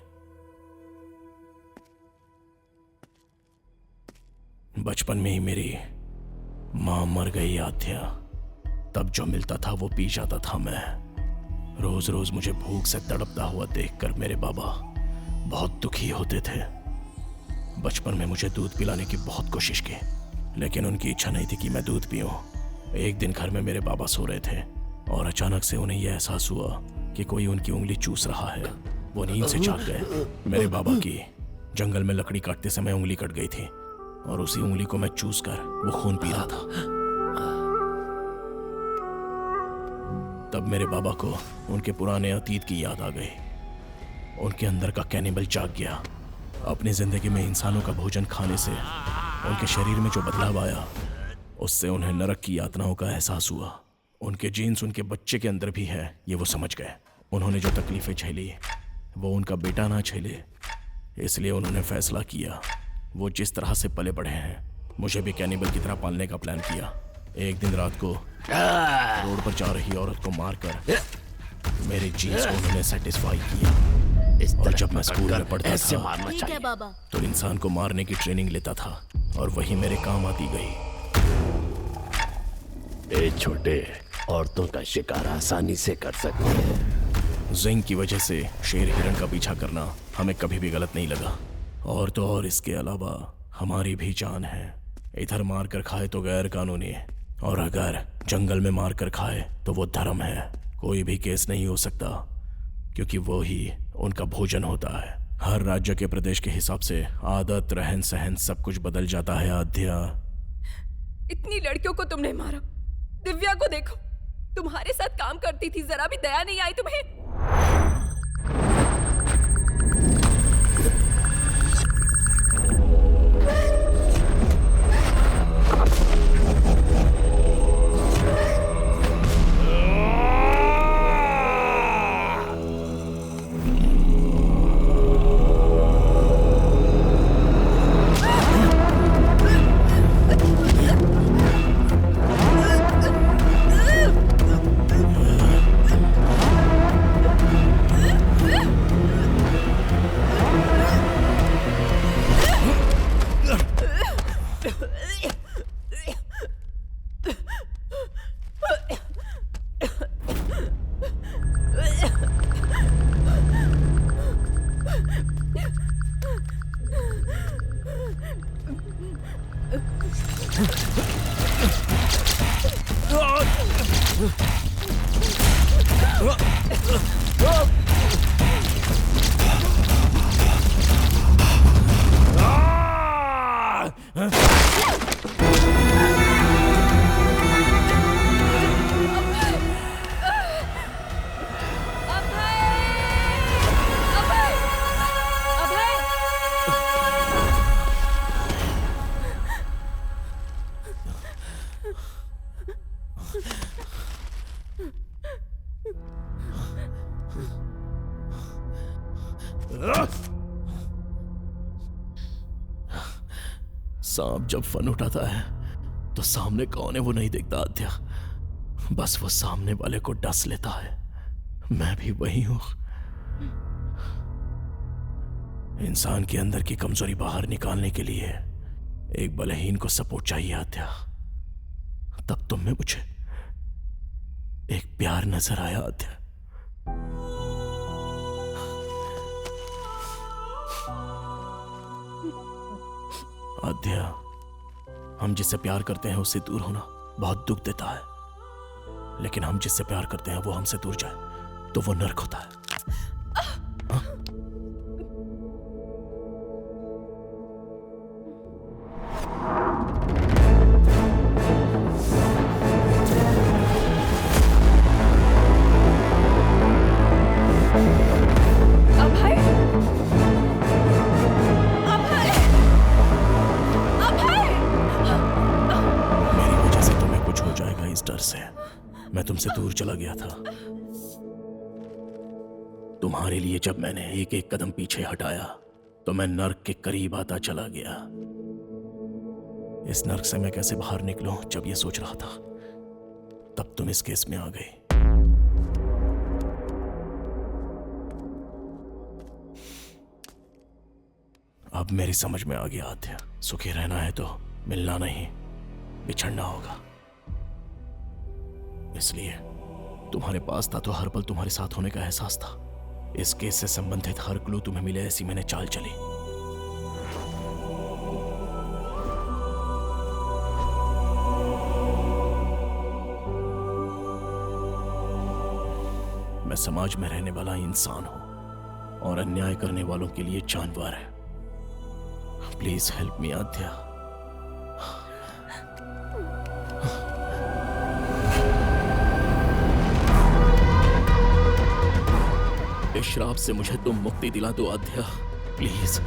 बचपन में ही मेरी मां मर गई आध्या, तब जो मिलता था वो पी जाता था मैं। रोज रोज मुझे भूख से तड़पता हुआ देखकर मेरे बाबा बहुत दुखी होते थे। बचपन में मुझे दूध पिलाने की बहुत कोशिश की, लेकिन उनकी इच्छा नहीं थी कि मैं दूध पीऊं। एक दिन घर में मेरे बाबा सो रहे थे और अचानक से उन्हें यह एहसास हुआ कि कोई उनकी उंगली चूस रहा है। वो नींद से जाग गए। मेरे बाबा की जंगल में लकड़ी काटते समय उंगली कट गई थी और उसी उंगली को मैं चूस कर वो खून पी रहा था। तब मेरे बाबा को उनके पुराने अतीत की याद आ गई। उनके अंदर का कैनिबल जाग गया। अपनी जिंदगी में इंसानों का भोजन खाने से उनके शरीर में जो बदलाव आया, उससे उन्हें नरक की यातनाओं का एहसास हुआ उनके जीन्स उनके बच्चे के अंदर भी है, ये वो समझ गए। उन्होंने जो तकलीफें झेली वो उनका बेटा ना झेले, इसलिए उन्होंने फैसला किया। वो जिस तरह से पले बढ़े हैं, मुझे भी कैनिबल की तरह पालने का प्लान किया। एक दिन रात को रोड पर जा रही औरत को मारकर मेरे जीन्स को उन्होंने सेटिस्फाई किया। और जब मैं स्कूल में पढ़ता था ठीक है बाबा। तो इंसान को मारने की ट्रेनिंग लेता था और वही मेरे काम आती गई। ए छोटे, औरतों का शिकार आसानी से कर सकते हैं। जिंग की वजह से शेर हिरण का पीछा करना हमें कभी भी गलत नहीं लगा। और तो और इसके अलावा हमारी भी जान है। इधर मार कर खाए तो गैर कानूनी, और अगर जंगल में मार कर खाए तो वो धर्म है। कोई भी केस नहीं हो सकता, क्योंकि वो ही उनका भोजन होता है। हर राज्य के प्रदेश के हिसाब से आदत, रहन सहन सब कुछ बदल जाता है। आद्या, इतनी लड़कियों को तुमने मारा। दिव्या को देखो, तुम्हारे साथ काम करती थी, जरा भी दया नहीं आई तुम्हें? सांप जब फन उठाता है तो सामने कौन है वो नहीं देखता आद्या, बस वो सामने वाले को डस लेता है। मैं भी वही हूं। इंसान के अंदर की कमजोरी बाहर निकालने के लिए एक बलहीन को सपोर्ट चाहिए आद्या। तब तुम में मुझे एक प्यार नजर आया आद्या। आद्या, हम जिससे प्यार करते हैं उससे दूर होना बहुत दुख देता है, लेकिन हम जिससे प्यार करते हैं वो हमसे दूर जाए तो वो नर्क होता है। मैं तुमसे दूर चला गया था। तुम्हारे लिए जब मैंने एक एक कदम पीछे हटाया तो मैं नर्क के करीब आता चला गया। इस नर्क से मैं कैसे बाहर निकलूं, जब ये सोच रहा था तब तुम इस केस में आ गई। अब मेरी समझ में आ गया आद्या, सुखी रहना है तो मिलना नहीं, बिछड़ना होगा। इसलिए तुम्हारे पास था तो हर पल तुम्हारे साथ होने का एहसास था। इस केस से संबंधित हर क्लू तुम्हें मिले, ऐसी मैंने चाल चली। मैं समाज में रहने वाला इंसान हूं और अन्याय करने वालों के लिए जानवर है। प्लीज हेल्प मी आद्या। इस श्राप से मुझे तुम मुक्ति दिला दो आद्या, प्लीज।